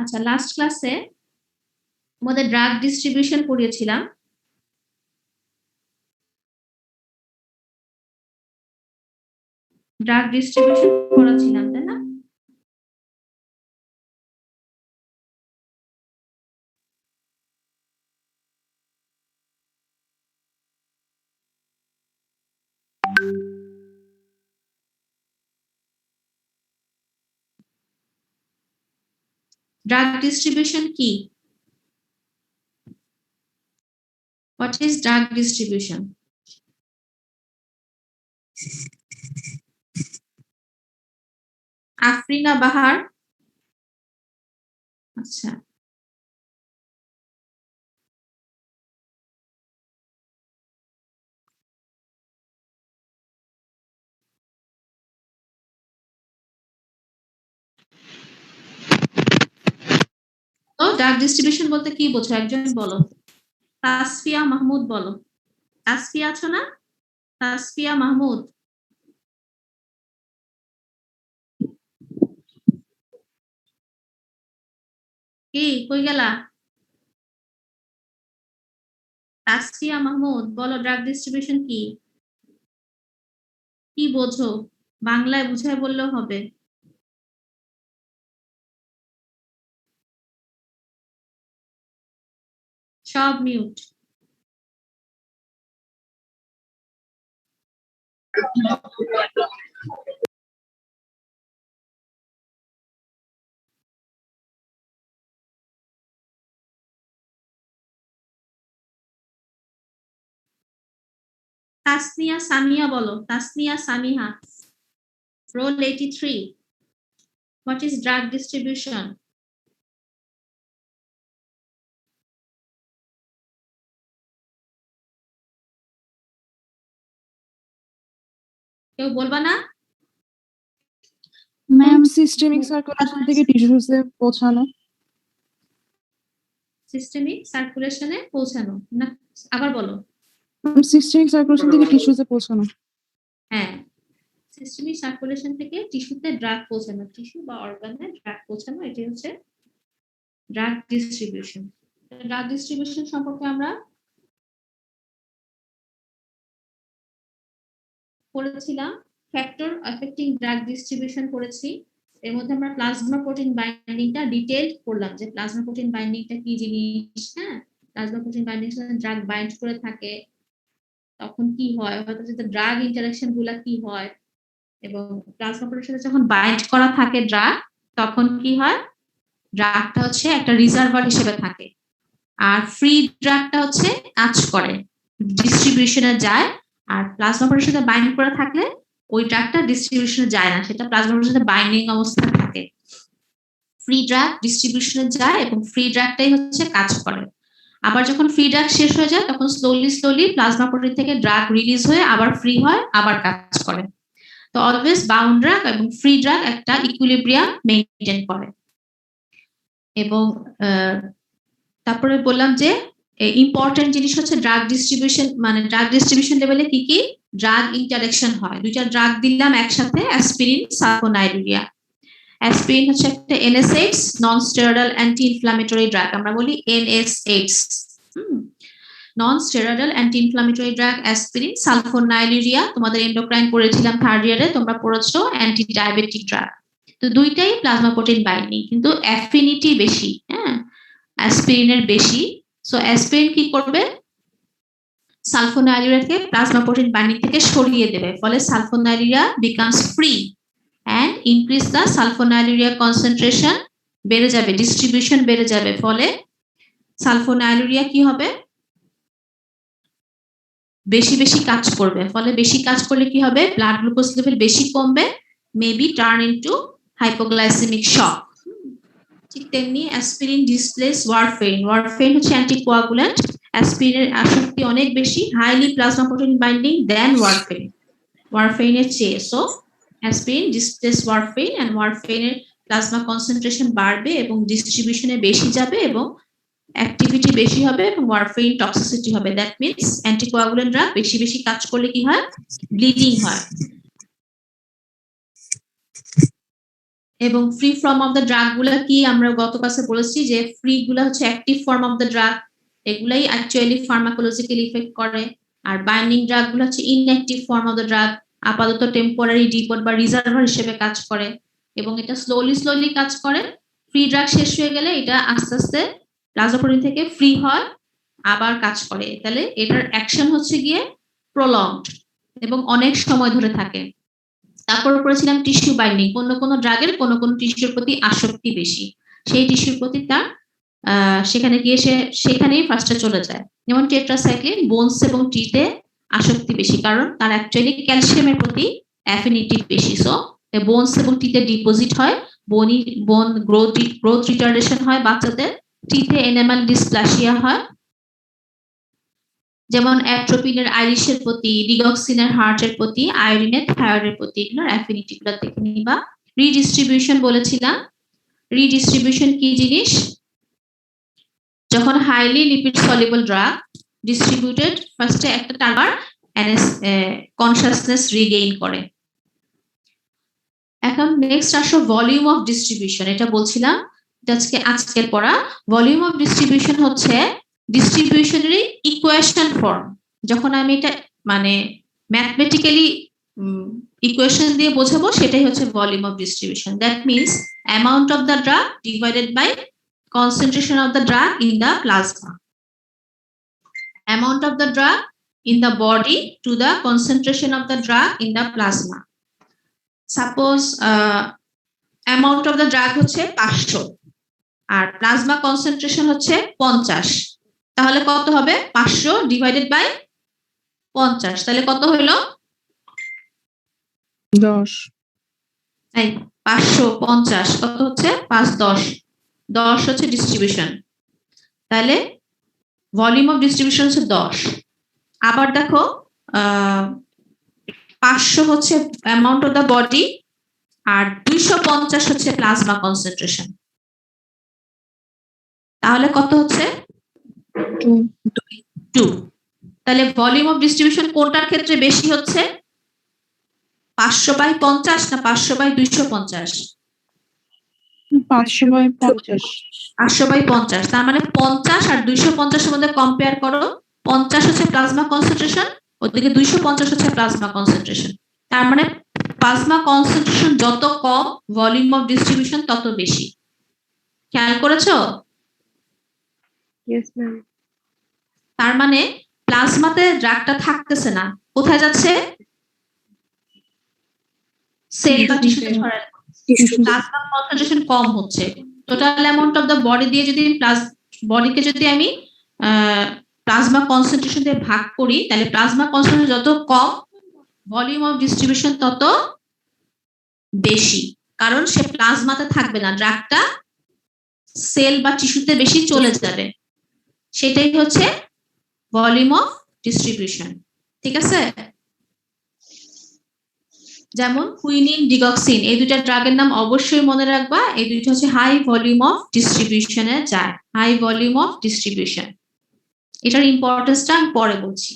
আচ্ছা, লাস্ট ক্লাসে আমাদের ড্রাগ ডিস্ট্রিবিউশন পড়িয়েছিলাম। ড্রাগ ডিস্ট্রিবিউশন পড়াছিলাম, তাই না? ড্রাগ ডিস্ট্রিবিউশন কি? What is drug distribution? Afrina Bahar. আচ্ছা, তো ড্রাগ ডিস্ট্রিবিউশন বলতে কি বোঝো? একজন বলো। তাসফিয়া মাহমুদ বলো। তাসফিয়া আছো না? তাসফিয়া মাহমুদ। কি কই গেলা? তাসফিয়া মাহমুদ বলো, ড্রাগ ডিস্ট্রিবিউশন কি? কি বোঝো? বাংলায় বুঝায় বললেও হবে। সব মিউট। তাসনিয়া সামিয়া বলো। Tasnia Samiha. Roll 83। What is drug distribution? কেউ বলবা না? ম্যাম সিস্টেমিক সার্কুলেশন থেকে টিস্যুসে পৌঁছানো। সিস্টেমিক সার্কুলেশনে পৌঁছানো না, আবার বলো। সিস্টেমিক সার্কুলেশন থেকে টিস্যুসে পৌঁছানো। হ্যাঁ, সিস্টেমিক সার্কুলেশন থেকে টিস্যুতে ড্রাগ পৌঁছানো, টিস্যু বা অর্গানে ড্রাগ পৌঁছানো, এটি হচ্ছে ড্রাগ ডিস্ট্রিবিউশন। ড্রাগ ডিস্ট্রিবিউশন সম্পর্কে আমরা পড়েছিলাম ফ্যাক্টর এফেক্টিং ড্রাগ ডিস্ট্রিবিউশন করেছি। এর মধ্যে আমরা প্লাজমা প্রোটিন বাইন্ডিংটা ডিটেইলড করলাম, যে প্লাজমা প্রোটিন বাইন্ডিংটা কি জিনিস। হ্যাঁ, প্লাজমা প্রোটিন বাইন্ডিং সাথে ড্রাগ বাইন্ড করে থাকে, তখন কি হয়, হয়তো যে ড্রাগ ইন্টারঅ্যাকশন গুলা কি হয়, এবং প্লাজমা প্রোটিনের সাথে যখন বাইন্ড করা থাকে ড্রাগ, তখন কি হয়, ড্রাগটা হচ্ছে একটা রিজার্ভার হিসেবে থাকে। আর ফ্রি ড্রাগটা হচ্ছে কাজ করে, ডিস্ট্রিবিউশনে যায়। আর প্লাজমা প্রোটিনের সাথে বাইন্ড করে থাকলে ওই ড্রাগটা ডিস্ট্রিবিউশনে যায় না, সেটা প্লাজমা প্রোটিনের সাথে বাইন্ডিং অবস্থায় থাকে। ফ্রি ড্রাগ ডিস্ট্রিবিউশনে যায় এবং ফ্রি ড্রাগটাই হচ্ছে কাজ করে। আবার যখন ফ্রি ড্রাগ শেষ হয়ে যায়, তখন স্লোলি প্লাজমা প্রোটিন থেকে ড্রাগ রিলিজ হয়ে আবার ফ্রি হয়, আবার কাজ করে। তো অলওয়েজ বাউন্ড ড্রাগ এবং ফ্রি ড্রাগ একটা ইকুইলিব্রিয়াম মেইনটেইন করে। এবং তারপরে বললাম যে ইম্পর্টেন্ট জিনিস হচ্ছে ড্রাগ ডিস্ট্রিবিউশন, মানে ড্রাগ ডিস্ট্রিবিউশন লেভেলে কি কি ড্রাগ ইন্টারঅ্যাকশন হয়। দুইটা ড্রাগ দিলাম একসাথে, অ্যাসপিরিন, সালফোনাইলুরিয়া। অ্যাসপিরিন হচ্ছে একটা NSAIDs, non steroidal anti inflammatory drug, আমরা বলি NSAIDs. Non steroidal anti inflammatory drug aspirin. Sulphonylurea তোমাদের এন্ডোক্রাইন পড়েছিলাম থার্ড ইয়ারে, তোমরা পড়েছো অ্যান্টি ডায়াবেটিক ড্রাগ। তো দুইটাই প্লাজমা প্রোটিন বাইন্ডিং, কিন্তু অ্যাফিনিটি বেশি। হ্যাঁ, অ্যাসপিরিনের বেশি। সো অ্যাসপিরিন কি করবে, সালফোনাইলুরিয়াকে প্লাজমা প্রোটিন বাইন্ডিং থেকে সরিয়ে দেবে, ফলে sulfonylurea becomes free and increase the sulfonylurea concentration, বেড়ে যাবে, ডিস্ট্রিবিউশন বেড়ে যাবে, ফলে সালফোনাইলুরিয়া কি হবে, বেশি বেশি কাজ করবে। ফলে বেশি কাজ করলে কি হবে, ব্লাড গ্লুকোজ লেভেল বেশি কমবে, maybe turn into hypoglycemic shock. ঠিক তেমনি অ্যাসপিরিন ডিসপ্লেস ওয়ারফেরিন। ওয়ারফেরিন হচ্ছে অ্যান্টিকোয়াগুল্যান্ট, অ্যাসপিরিনের আসক্তি অনেক বেশি, highly plasma protein binding then warfarin, ওয়ারফেরিনের চেয়ে। So aspirin displace warfarin and ওয়ারফেরিনের প্লাজমা কনসেন্ট্রেশন বাড়বে এবং ডিস্ট্রিবিউশনে বেশি যাবে এবং অ্যাক্টিভিটি বেশি হবে এবং ওয়ারফেরিন টক্সিসিটি হবে। দ্যাট মিন্স অ্যান্টিকোয়াগুল্যান্ট ড্রাগ বেশি বেশি কাজ করলে কি হয়, ব্লিডিং হয়। এবং free form of the drug গুলা কি আমরা গত ক্লাসে বলেছি যে ফ্রি গুলা হচ্ছে active form of the drug, এগুলাই অ্যাকচুয়ালি ফার্মাকোলজিক্যাল ইফেক্ট করে। আর বাইন্ডিং ড্রাগ গুলো হচ্ছে inactive form of the drug, আপাতত টেম্পোরারি ডিপোট বা রিজার্ভার হিসেবে কাজ করে এবং এটা স্লোলি কাজ করে। ফ্রি ড্রাগ শেষ হয়ে গেলে এটা আস্তে আস্তে প্লাজমা থেকে ফ্রি হয়, আবার কাজ করে। তাহলে এটার অ্যাকশন হচ্ছে গিয়ে প্রলংড এবং অনেক সময় ধরে থাকে। তারপর করেছিলাম টিস্যু বাইন্ডিং, কোন ড্রাগের কোন টিস্যুর প্রতি আসক্তি বেশি, সেই টিস্যুর প্রতি তার সেখানে গিয়ে সেখানেই ফার্স্টে চলে যায়। যেমন টেট্রাসাইক্লিন বোনস এবং টিতে আসক্তি বেশি, কারণ তার অ্যাকচুয়ালি ক্যালসিয়ামের প্রতি অ্যাফিনিটি বেশি। সো বোনস এবং টিতে ডিপোজিট হয়, বোন গ্রোথ রিটার্ডেশন হয় বাচ্চাদের, টিতে এনামেল ডিসপ্লাসিয়া হয়। যেমন অ্যাট্রোপিনের আইরিশের প্রতি, ডিগক্সিনের হার্টের প্রতি, আয়োডিনের থাইরয়েডের প্রতি, এগুলোর অ্যাফিনিটি গুলো দেখে নিবা। রিডিস্ট্রিবিউশন বলেছিলাম, রিডিস্ট্রিবিউশন কি জিনিস? যখন highly lipid soluble drug distributed ফার্স্টে একটা টার্গার কনসাসনেস রিগেইন করে। এখন নেক্সট আসো ভলিউম অফ ডিস্ট্রিবিউশন, এটা বলছিলাম আজকের পড়া। ভলিউম অফ ডিস্ট্রিবিউশন হচ্ছে ডিস্ট্রিবিউশনের ইকুয়েশন ফর্ম। যখন আমি এটা মানে ম্যাথমেটিক্যালি ইকুয়েশন দিয়ে বোঝাবো, সেটাই হচ্ছে volume of distribution. That means amount of the drug divided by concentration of the drug in the plasma. Amount of the drug in the body to the concentration of the drug in the plasma. Suppose amount of the drug হচ্ছে 500 আর plasma concentration হচ্ছে 50, তাহলে কত হবে? 500 divided by 50, তাহলে কত হলো? 10। এই 550 কত হচ্ছে? 5 10, 10 হচ্ছে ডিস্ট্রিবিউশন, তাহলে ভলিউম অফ ডিস্ট্রিবিউশন হচ্ছে 10। আবার দেখো 500 হচ্ছে অ্যামাউন্ট অফ দ্য বডি আর 250 হচ্ছে প্লাজমা কনসেন্ট্রেশন, তাহলে কত হচ্ছে? 2। তাহলে ভলিউম অফ ডিস্ট্রিবিউশন কোনটার ক্ষেত্রে বেশি হচ্ছে? 500/50 না 500/250? 500/50। 500/50, তার মানে 50 আর 250 এর মধ্যে কম্পেয়ার করো। 50 হচ্ছে প্লাজমা কনসেন্ট্রেশন, ওদিকে 250 হচ্ছে প্লাজমা কনসেন্ট্রেশন। তার মানে প্লাজমা কনসেন্ট্রেশন যত কম, ভলিউম অফ ডিস্ট্রিবিউশন তত বেশি। খেয়াল করেছো? Yes ma'am. তার মানে প্লাজমাতে ড্রাগটা থাকতেছে না, কোথায় যাচ্ছে? সেল বা টিস্যুতে ছড়ায়। প্লাজমা কনসেন্ট্রেশন কম হচ্ছে। Total amount of the body দিয়ে যদি বডিকে যদি আমি প্লাজমা কনসেন্ট্রেশন দিয়ে ভাগ করি, তাহলে প্লাজমা কনসেন্ট্রেশন যত কম, ভলিউম অফ ডিস্ট্রিবিউশন তত বেশি, কারণ সে প্লাজমাতে থাকবে না, ড্রাগটা সেল বা টিস্যুতে বেশি চলে যাবে। সেটাই হচ্ছে ভলিউম অফ ডিস্ট্রিবিউশন। ঠিক আছে? যেমন কুইনিন, ডিগক্সিন, এই দুইটা ড্রাগের নাম অবশ্যই মনে রাখবা। এই দুইটা হচ্ছে হাই ভলিউম অফ ডিস্ট্রিবিউশনে যায়, হাই ভলিউম অফ ডিস্ট্রিবিউশন। এটার ইম্পর্টেন্সটা আমি পরে বলছি।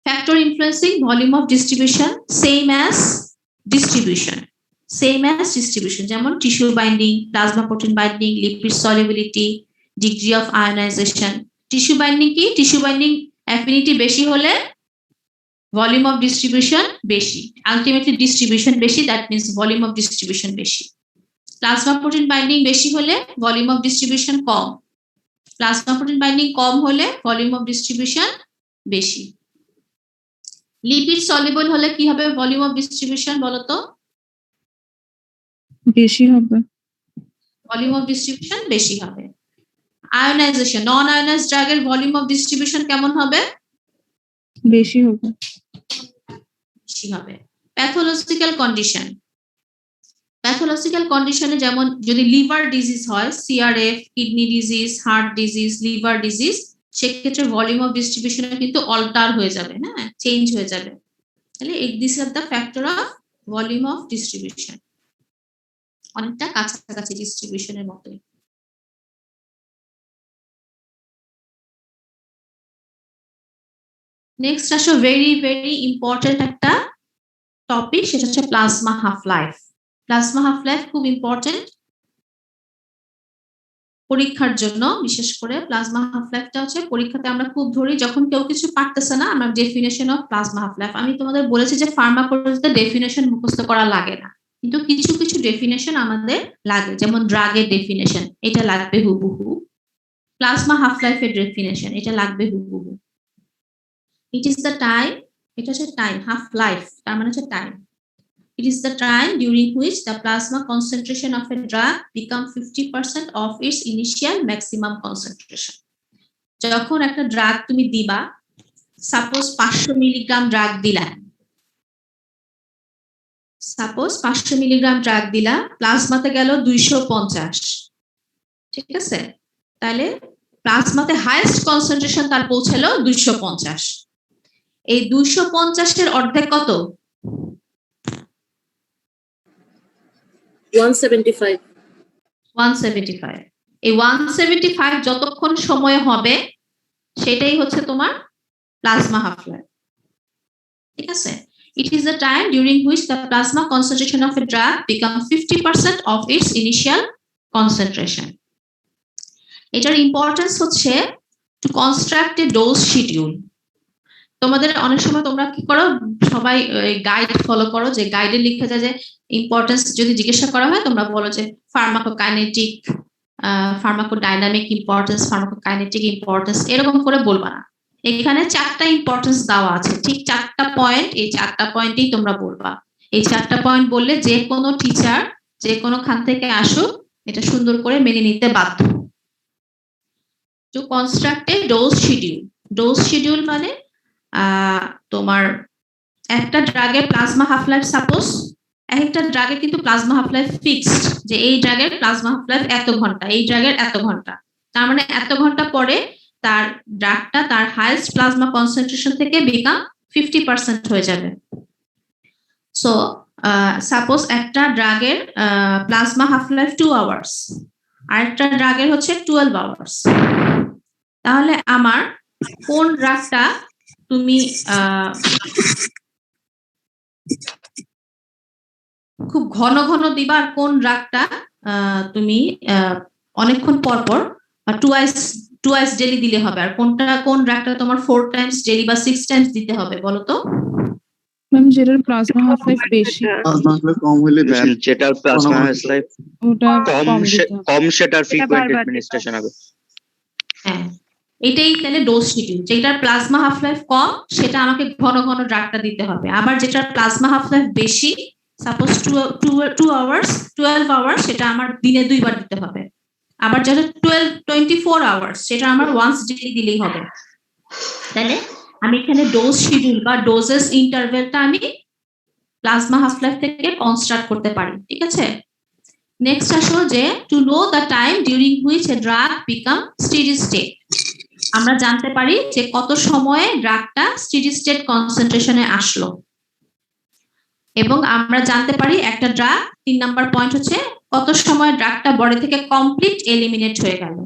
Factor influencing volume of distribution same as distribution, যেমন tissue binding, plasma protein binding, lipid solubility, degree of ionization. Tissue binding কি? টিস্যু বাইন্ডিং অ্যাফিনিটি বেশি হলে ভলিউম অফ ডিস্ট্রিবিউশন বেশি, আলটিমেটলি ডিস্ট্রিবিউশন বেশি, that means volume of distribution বেশি। Plasma protein binding বেশি হলে volume of distribution কম, plasma protein binding কম হলে ভলিউম অফ ডিস্ট্রিবিউশন বেশি। লিপিড সলিবল হলে কি হবে ভলিউম অফ ডিস্ট্রিবিউশন বলো তো? বেশি হবে। ভলিউম অফ ডিস্ট্রিবিউশন বেশি হবে। আয়োনাইজেশন, নন আয়োনাইজড ড্রাগের ভলিউম অফ ডিস্ট্রিবিউশন কেমন হবে? বেশি হবে। বেশি হবে। প্যাথোলজিক্যাল কন্ডিশন, প্যাথোলজিক্যাল কন্ডিশনে যেমন যদি লিভার ডিজিজ হয়, CRF, kidney disease, heart disease, liver disease, সেক্ষেত্রে ভলিউম অফ ডিস্ট্রিবিউশন কিন্তু অল্টার হয়ে যাবে, হ্যাঁ, চেঞ্জ হয়ে যাবে। তাহলে this are the factor of volume of distribution, অনেকটা কাছাকাছি ডিস্ট্রিবিউশনের মতোই। নেক্সট আসো ভেরি ভেরি ইম্পর্টেন্ট একটা টপিক, সেটা হচ্ছে plasma half life. Plasma half life খুব ইম্পর্টেন্ট পরীক্ষার জন্য, বিশেষ করে প্লাজমা হাফ লাইফটা হচ্ছে পরীক্ষাতে আমরা খুব ধরি, যখন কেউ কিছু পারতেছে না আমরা definition of plasma half life. আমি তোমাদের বলেছি যে ফার্মাকোলজিতে ডেফিনেশন মুখস্থ করা লাগে না, কিন্তু কিছু কিছু ডেফিনেশন আমাদের লাগে, যেমন ড্রাগের ডেফিনেশন এটা লাগবে হুবহু, প্লাজমা হাফ লাইফের ডেফিনেশন এটা লাগবে হুবহু। ইট ইজ দ্য টাইম, এটা হচ্ছে টাইম, হাফ লাইফ তার মানে হচ্ছে time. It is the time during which the plasma concentration of a drug become 50% of its initial maximum concentration. যখন একটা ড্রাগ তুমি দিবা, সাপোজ 500 মিলিগ্রাম ড্রাগ দিলা, সাপোজ 500 মিলিগ্রাম ড্রাগ দিলা, প্লাজমাতে গেল 250, ঠিক আছে? তাহলে প্লাজমাতে হাইয়েস্ট কনসেন্ট্রেশন তার পৌঁছালো 250। এই 250 এর অর্ধেক কত? 175 175। এই 175 যতক্ষণ সময় হবে সেটাই হচ্ছে তোমার প্লাজমা হাফ লাইফ, ঠিক আছে? It is the time during which the plasma concentration of a drug becomes 50% of its initial concentration. এটার ইম্পর্টেন্স হচ্ছে to construct a dose schedule. তোমাদের অনেক সময় তোমরা কি করো, সবাই গাইড ফলো করো, যে গাইডে লিখে যায় যে ইম্পর্টেন্স যদি জিজ্ঞাসা করা হয় তোমরা বলো যে pharmacokinetic, pharmacodynamic importance, pharmacokinetic importance, এরকম করে বলবা না। এখানে 4টা ইম্পর্টেন্স দেওয়া আছে, ঠিক 4টা পয়েন্ট, এই 4টা পয়েন্টেই তোমরা বলবা। এই 4টা পয়েন্ট বললে যে কোনো টিচার যে কোনো খান থেকে আসুক এটা সুন্দর করে মেনে নিতে বাধ্য। টু কনস্ট্রাক্ট এ ডোজ শিডিউল, ডোজ শিডিউল মানে তোমার একটা ড্রাগের প্লাজমা হাফ লাইফ, সাপোজ একটা ড্রাগের কিন্তু প্লাজমা হাফ লাইফ ফিক্সড, যে এই ড্রাগের প্লাজমা হাফ লাইফ এত ঘন্টা, এই ড্রাগের এত ঘন্টা, তার মানে এত ঘন্টা পরে তার ড্রাগটা তার হাইয়েস্ট প্লাজমা কনসেন্ট্রেশন থেকে বিকাম 50% হয়ে যাবে। সো সাপোজ একটা ড্রাগের প্লাজমা হাফ লাইফ 2 আওয়ার্স, আরেকটা ড্রাগের হচ্ছে 12 আওয়ার্স, তাহলে আমার কোন ড্রাগটা তুমি খুব ঘন ঘন দিবা, আর কোন ড্রাগটা তুমি অনেকক্ষণ পর পর টুয়াইস ডেলি দিলে হবে, আর কোন ড্রাগটা তোমার 4 টাইমস ডেলি বা 6 টাইমস দিতে হবে বলো তো? ম্যাম যেটার প্লাজমা হাফ লাইফ বেশি, কম হলে ম্যাম যেটার প্লাজমা হাফ লাইফ ওটা কম দিতে হবে। কম সেটার ফ্রিকোয়েন্ট অ্যাডমিনিস্ট্রেশন হবে। হ্যাঁ, এটাই তাহলে ডোজ শিডিউল, যেটার প্লাজমা হাফ লাইফ কম সেটা আমাকে ঘন ঘন ড্রাগটা দিতে হবে, আবার যেটার প্লাজমা হাফ লাইফ বেশি, সাপোজ 12 আওয়ার্স, সেটা আমার দিনে 2 বার দিতে হবে, আবার যেটা 24 আওয়ার্স সেটা আমার ওয়ান্স ডেইলি দিলেই হবে। তাহলে আমি এখানে ডোজ শিডিউল বা ডোজেস ইন্টারভেলটা আমি প্লাজমা হাফ লাইফ থেকে কনস্ট্রাক্ট করতে পারি, ঠিক আছে? নেক্সট আসো যে to know the time during which a drug become steady state, আমরা জানতে পারি যে কত সময়ে ড্রাগটা স্টেডি স্টেট কনসেন্ট্রেশনে আসলো, এবং আমরা জানতে পারি একটা ড্রাগ 3 নাম্বার পয়েন্ট হচ্ছে কত সময় ড্রাগটা বডি থেকে কমপ্লিট এলিমিনেট হয়ে গেল,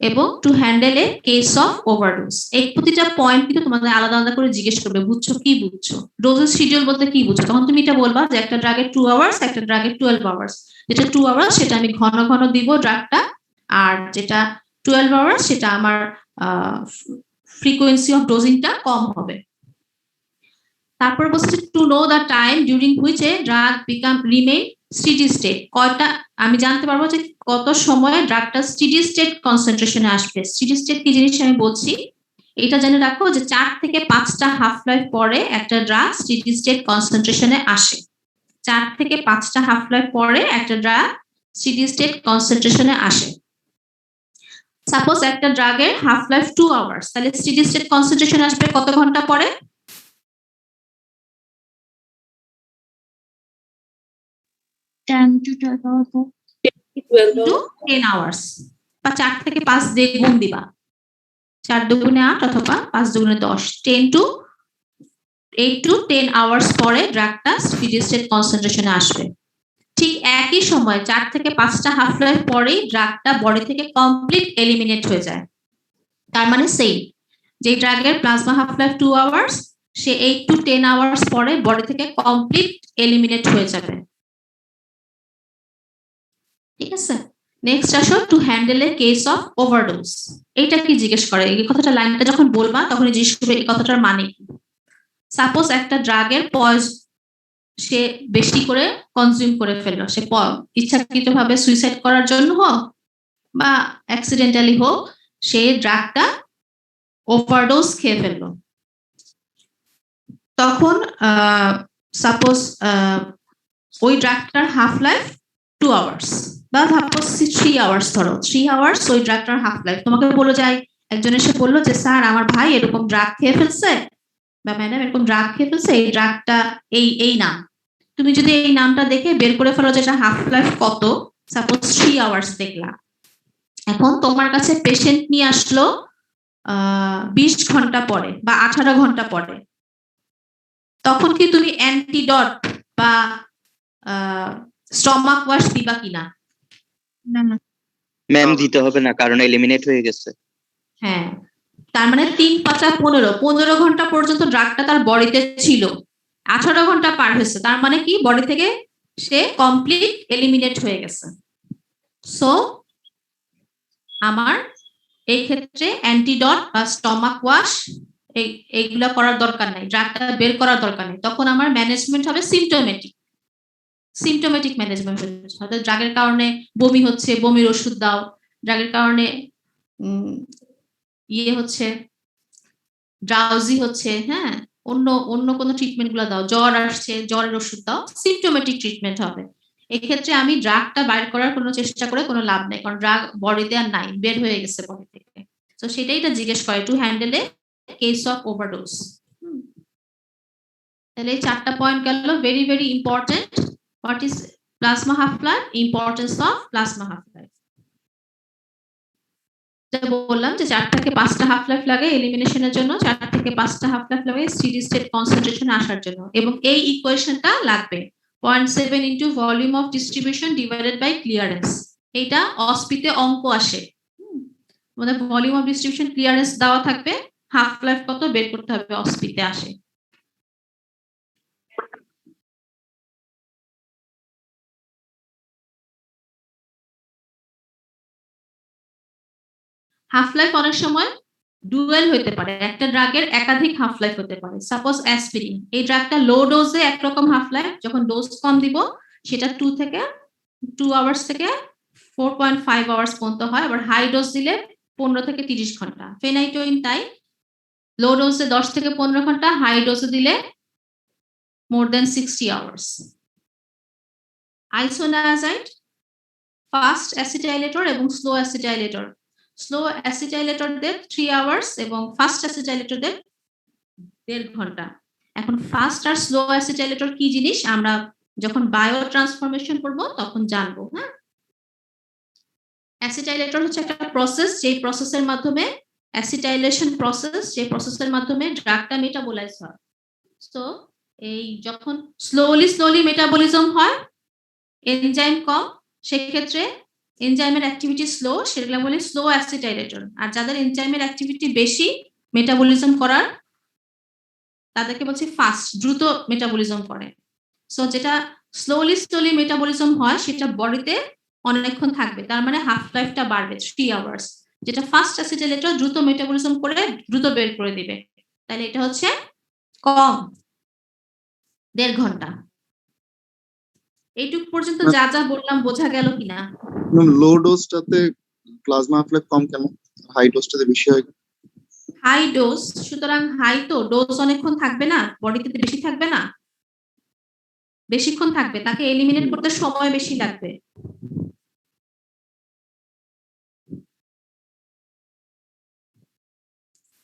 এবং two handle a case of overdose. এই প্রতিটা পয়েন্ট কিন্তু তোমাদের আলাদা আলাদা করে জিজ্ঞেস করবে, বুঝছো কি বুঝছো, ডোজেস শিডিউল বলতে কি বুঝছো, তখন তুমি এটা বলবা যে একটা ড্রাগের 2 আওয়ার্স, একটা ড্রাগের 12 আওয়ার্স, যেটা 2 আওয়ার্স সেটা আমি ঘন ঘন দিব ড্রাগটা, আর যেটা 12 আওয়ার্স সেটা আমার ফ্রিকোয়েন্সি অফ ডোজিংটা কম হবে। তারপর বলছে to know the time during which a drug become remain steady state, কয়টা আমি জানতে পারবো যে কত সময়ে ড্রাগটা স্টেডি স্টেট কনসেন্ট্রেশনে আসবে। স্টেডি স্টেট কি জিনিস আমি বলছি, এটা জেনে রাখো যে 4 থেকে 5টা হাফ লাইফ পরে একটা ড্রাগ স্টেডি স্টেট কনসেন্ট্রেশনে আসে, 4 থেকে 5টা হাফ লাইফ পরে একটা ড্রাগ স্টেডি স্টেট কনসেন্ট্রেশনে আসে। সাপোজ একটা ড্রাগের হাফ লাইফ 2 আওয়ার্স, তাহলে স্টেডি স্টেট কনসেন্ট্রেশন আসবে কত ঘন্টা পরে? 10 to 12 hours 10 আওয়ার্স, বা 4 থেকে 5 দিয়ে গুণ দিবা, 4 দুগুণে 8 অথবা 5 দুগুণে 10, 8 to 10 আওয়ার্স পরে ড্রাগটা স্টেডি স্টেট কনসেন্ট্রেশনে আসবে। ঠিক একই সময় 4 থেকে 5টা হাফ লাইফ পরেই ড্রাগটা বডি থেকে কমপ্লিট এলিমিনেট হয়ে যায়, তার মানে সেম, যে ড্রাগের প্লাজমা হাফ লাইফ 2 আওয়ার্স সে 8 to 10 আওয়ার্স পরে বডি থেকে কমপ্লিট এলিমিনেট হয়ে যাবে। ঠিক আছে, নেক্সট আসো to handle a case of overdose. এইটা কি জিজ্ঞেস করে, এই কথাটা লাইনটা যখন বলবা তখন জিজ্ঞেস করবে এই কথাটার মানে কি। সাপোজ একটা ড্রাগের সে বেশি করে কনজিউম করে ফেললো, সে ইচ্ছাকৃতভাবে সুইসাইড করার জন্য হোক বা অ্যাক্সিডেন্টালি হোক, সে ড্রাগটা ওভারডোজ খেয়ে ফেললো। তখন সাপোজ ওই ড্রাগটার হাফ লাইফ 2 আওয়ার্স বা সাপোজ 3 আওয়ার্স, ধরো 3 আওয়ার্স ওই ড্রাগটার হাফ লাইফ। তোমাকে বলে যায়, একজন এসে বললো যে স্যার আমার ভাই এরকম ড্রাগ খেয়ে ফেলছে বা ম্যাডাম এরকম ড্রাগ খেয়ে ফেলছে, এই ড্রাগটা এই নাম। তুমি যদি এই নামটা দেখে বের করে ফেলো যে এটা হাফ লাইফ কত, সাপোজ 3 আওয়ার্স দেখলা। এখন তোমার কাছে পেশেন্ট নিয়ে আসলো 20 ঘন্টা পরে বা 18 ঘন্টা পরে, তখন কি তুমি অ্যান্টিডট বা স্টমাক ওয়াশ দিবা কিনা? না না ম্যাম দিতে হবে না, কারণ এলিমিনেট হয়ে গেছে। হ্যাঁ, তার মানে 3 5 15 ঘন্টা পর্যন্ত ড্রাগটা তার বডিতে ছিল, 18 ঘন্টা পার হয়েছে, তার মানে কি বডি থেকে সে কমপ্লিট এলিমিনেট হয়ে গেছে। সো আমার এই ক্ষেত্রে অ্যান্টিডট বা স্টমাক ওয়াশ এইগুলা করার দরকার নাই, ড্রাগটা বের করার দরকার নেই। তখন আমার ম্যানেজমেন্ট হবে সিমটোমেটিক ম্যানেজমেন্ট হচ্ছে, হয়তো ড্রাগের কারণে বমি হচ্ছে, বমির ওষুধ দাও, ড্রাগের কারণে ইয়ে হচ্ছে, ড্রাউজি হচ্ছে, হ্যাঁ অন্য কোনো ট্রিটমেন্ট গুলো দাও, জ্বর আসছে জ্বরের ওষুধ দাও, সিমটোমেটিক ট্রিটমেন্ট হবে। এক্ষেত্রে আমি ড্রাগটা বাইর করার কোনো চেষ্টা করে কোনো লাভ নেই, কারণ ড্রাগ বডিতে আর নাই, বের হয়ে গেছে বডি থেকে। তো সেটাই এটা জিজ্ঞেস করে two handle a case of overdose. তাহলে এই 4টা পয়েন্ট গেল, very very important. What is plasma half life, importance of plasma half life. বললাম যে 4 থেকে 5টা হাফ লাইফ লাগে এলিমিনেশনের জন্য, 4 থেকে 5টা হাফ লাইফ লাগে স্টেডি স্টেট কনসেন্ট্রেশনে আসার জন্য, এবং এই ইকুয়েশনটা লাগবে 0.7 into volume of distribution divided by clearance. এটা অসপিতে অঙ্ক আসে, আমাদের ভলিউম অফ ডিস্ট্রিবিউশন ক্লিয়ারেন্স দেওয়া থাকবে, হাফ লাইফ কত বের করতে হবে, অসপিতে আসে। হাফ লাইফ অনেক সময় ডুয়েল হতে পারে, একটা ড্রাগের একাধিক হাফ লাইফ হতে পারে। সাপোজ অ্যাসপিরিন, এই ড্রাগটা লো ডোজে একরকম হাফ লাইফ, যখন ডোজ কম দিব সেটা 2 আওয়ার্স থেকে 4.5 আওয়ার্স পর্যন্ত হয়, আবার হাই ডোজ দিলে 15 থেকে 30 ঘন্টা। ফেনাইটোইন তাই, লো ডোজে 10 থেকে 15 ঘন্টা, হাই ডোজে দিলে মোর দেন 60 আওয়ার্স। আইসোনায়াজাইড ফাস্ট অ্যাসিটাইলেটর এবং স্লো অ্যাসিটাইলেটর। স্লো অ্যাসিটাইলেটরদের 3 আওয়ার্স এবং ফাস্ট অ্যাসিটাইলেটরদের 1.5 ঘন্টা। এখন ফাস্ট আর স্লো অ্যাসিটাইলেটর কি জিনিস আমরা যখন বায়ো ট্রান্সফরমেশন করব তখন জানবো। হ্যাঁ, অ্যাসিটাইলেটর হচ্ছে একটা প্রসেস, যে প্রসেসের মাধ্যমে অ্যাসিটাইলেশন প্রসেস, যে প্রসেসের মাধ্যমে ড্রাগটা মেটাবোলাইজ হয়। তো এই যখন স্লোলি মেটাবলিজম হয়, এনজাইম কম, সেক্ষেত্রে এনজাইমের অ্যাক্টিভিটি স্লো, সেগুলো বলি স্লো অ্যাসিটাইলেটর। আর যাদের এনজাইমের অ্যাক্টিভিটি বেশি মেটাবলিজম করার, তাদেরকে বলছে ফাস্ট, দ্রুত মেটাবলিজম করে। সো যেটা স্লোলি মেটাবলিজম হয় সেটা বডিতে অনেকক্ষণ থাকবে, তার মানে হাফ লাইফটা বাড়বে 3 আওয়ার্স। যেটা ফাস্ট অ্যাসিটাইলেটর দ্রুত মেটাবলিজম করে দ্রুত বের করে দিবে, তাহলে এটা হচ্ছে কম, 1.5 ঘন্টা। এইটুকু পর্যন্ত যা যা বললাম বোঝা গেল কিনা? লো ডোজটাতে প্লাজমা হাফ লাইফ কম কেন, হাই ডোজটাতে বেশি হয়? হাই ডোজ, সুতরাং হাই তো ডোজ অনেকক্ষণ থাকবে না, বডিতে বেশি থাকবে না, বেশিক্ষণ থাকবে, তাকে এলিমিনেট করতে সময় বেশি লাগবে।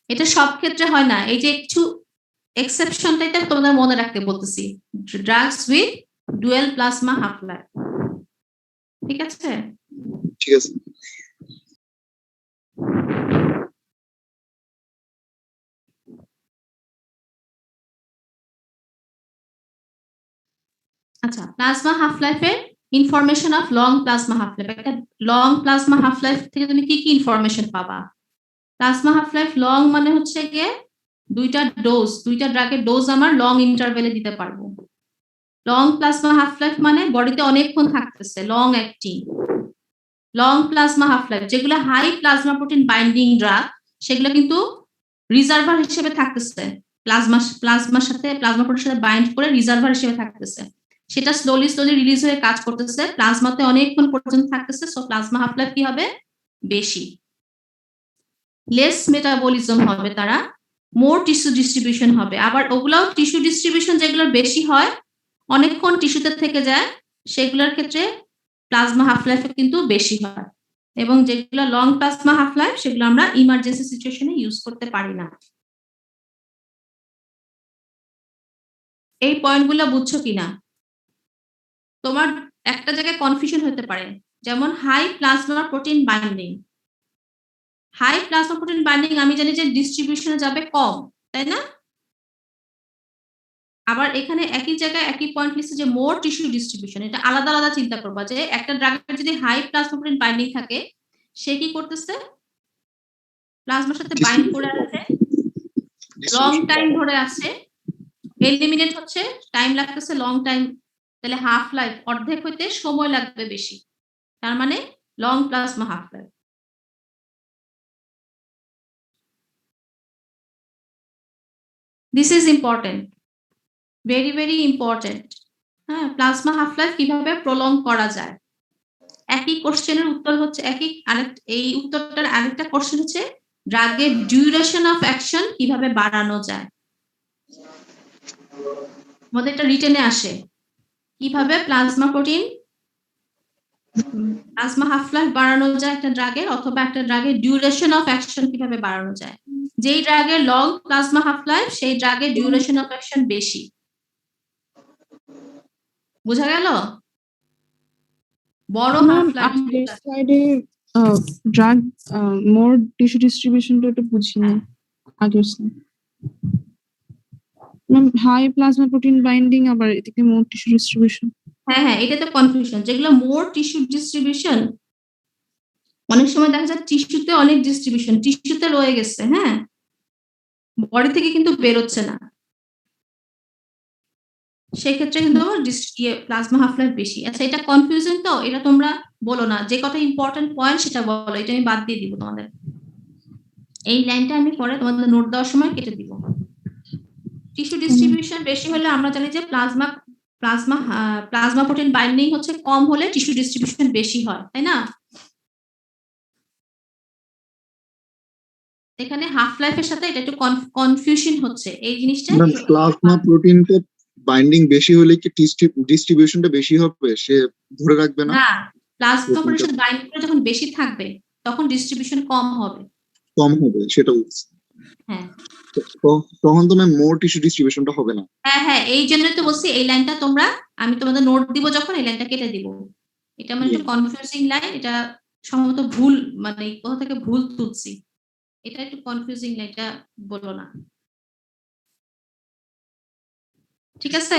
এটা সব ক্ষেত্রে হয় না, এই যে একটু এক্সেপশনটাই তোমাদের মনে রাখতে বলতেছি, drugs with dual plasma half life. ঠিক আছে, ঠিক আছে। আচ্ছা, প্লাজমা হাফ লাইফের information of long plasma half life. একটা লং প্লাজমা হাফ লাইফ থেকে তুমি কি কি ইনফরমেশন পাবা? প্লাজমা হাফ লাইফ লং মানে হচ্ছে গিয়ে দুইটা ড্রাগের ডোজ আমার লং ইন্টারভেলে দিতে পারবো। লং প্লাজমা হাফ লাইফ মানে বডিতে অনেকক্ষণ থাকতেছে, long acting. Long plasma half life যেগুলো high plasma protein binding drug সেগুলো কিন্তু রিজার্ভার হিসেবে থাকতেছে, প্লাজমার সাথে প্লাজমা প্রোটিনের সাথে বাইন্ড করে রিজার্ভার হিসেবে থাকতেছে, সেটা স্লোলি রিলিজ হয়ে কাজ করতেছে, প্লাজমাতে অনেকক্ষণ পর্যন্ত থাকতেছে, সো প্লাজমা হাফ লাইফ কি হবে বেশি, লেস মেটাবলিজম হবে, তারা মোর টিস্যু ডিস্ট্রিবিউশন হবে। আবার ওগুলাও টিস্যু ডিস্ট্রিবিউশন যেগুলোর বেশি হয় অনেকক্ষণ টিস্যুতে থেকে যায় সেগুলোর ক্ষেত্রে প্লাজমা হাফ লাইফ কিন্তু বেশি হয়, এবং যেগুলো লং প্লাজমা হাফ লাইফ সেগুলো আমরা ইমার্জেন্সি সিচুয়েশনে ইউজ করতে পারি না। এই পয়েন্টগুলো বুঝছো কিনা? তোমার একটা জায়গায় কনফিউশন হতে পারে, যেমন high plasma protein binding, high plasma protein binding আমি জানি যে ডিস্ট্রিবিউশনে যাবে কম, তাই না? আবার এখানে একই জায়গায় একই পয়েন্ট লিখছে যে মোর টিস্যু ডিস্ট্রিবিউশন, এটা আলাদা আলাদা চিন্তা করবা যে একটা ড্রাগের যদি হাই প্লাজমা প্রোটিন বাইন্ডিং থাকে সে কি করতেছে, প্লাজমার সাথে বাইন্ড করে আছে, লং টাইম ধরে আছে, এলিমিনেট হচ্ছে, টাইম লাগতেছে লং টাইম, তাহলে হাফ লাইফ অর্ধেক হইতে সময় লাগবে বেশি, তার মানে long plasma half life. This is important, very very important. হ্যাঁ, প্লাজমা হাফ লাইফ কিভাবে প্রলং করা যায়, একই কোশ্চেনের উত্তর হচ্ছে এই উত্তরটার আরেকটা কোশ্চেন হচ্ছে ড্রাগের ডিউরেশন অফ অ্যাকশন কিভাবে বাড়ানো যায়, আমাদের এটা রিটেনে আসে, কিভাবে প্লাজমা হাফ লাইফ বাড়ানো যায় একটা ড্রাগের, অথবা একটা ড্রাগের ডিউরেশন অফ অ্যাকশন কিভাবে বাড়ানো যায়। যেই ড্রাগের লং প্লাজমা হাফ লাইফ সেই ড্রাগের ডিউরেশন অফ অ্যাকশন বেশি, বোঝা গেল? বড় হাফ লাইফ সাইডে ড্রাগ মোর টিস্যু ডিস্ট্রিবিউশনটা একটু বুঝিনি আগের slide. Ma'am hi plasma protein binding আবার এদিকে মোর টিস্যু ডিস্ট্রিবিউশন। হ্যাঁ, এটা তো কনফিউশন, যেগুলো মোর টিস্যু ডিস্ট্রিবিউশন অনেক সময় দেখা যায় টিস্যুতে অনেক ডিস্ট্রিবিউশন টিস্যুতে রয়ে গেছে, হ্যাঁ, বডি থেকে কিন্তু বেরোচ্ছে না, সেক্ষেত্রে কিন্তু প্লাজমা হাফ লাইফ বেশি। আচ্ছা, এটা কনফিউশন তো, এটা তোমরা বলো না, যে কটা ইম্পর্টেন্ট পয়েন্ট সেটা বলো, এটা আমি বাদ দিয়ে দিব তোমাদের, এই লাইনটা আমি পরে তোমাদের নোট দেওয়ার সময় কেটে দিব। টিস্যু ডিস্ট্রিবিউশন বেশি হলে আমরা জানি যে প্লাজমা প্রোটিন বাইন্ডিং হচ্ছে কম হলে টিস্যু ডিস্ট্রিবিউশন বেশি হয়, তাই না? এখানে হাফ লাইফের সাথে এটা একটু কনফিউশন হচ্ছে, এই জিনিসটা প্লাজমা প্রোটিনটা বাইন্ডিং বেশি হলে কি ডিস্ট্রিবিউশনটা বেশি হবে, সে ধরে রাখবে না? না, প্লাজমা প্রোটিনের সাথে বাইন্ড করে যখন বেশি থাকবে তখন ডিস্ট্রিবিউশন কম হবে, সেটা বলছি। হ্যাঁ, তখন তো মোর টিস্যু ডিস্ট্রিবিউশনটা হবে না। হ্যাঁ, এই জন্যই তো বলছি এই লাইনটা আমি তোমাদের নোট দিব যখন এই লাইনটা কেটে দিব, এটা আমার একটু কনফিউজিং লাইন, এটা সম্ভবত ভুল, মানে কোথা থেকে ভুল তুলছি, এটা একটু কনফিউজিং লাইনটা বলো না, ঠিক আছে?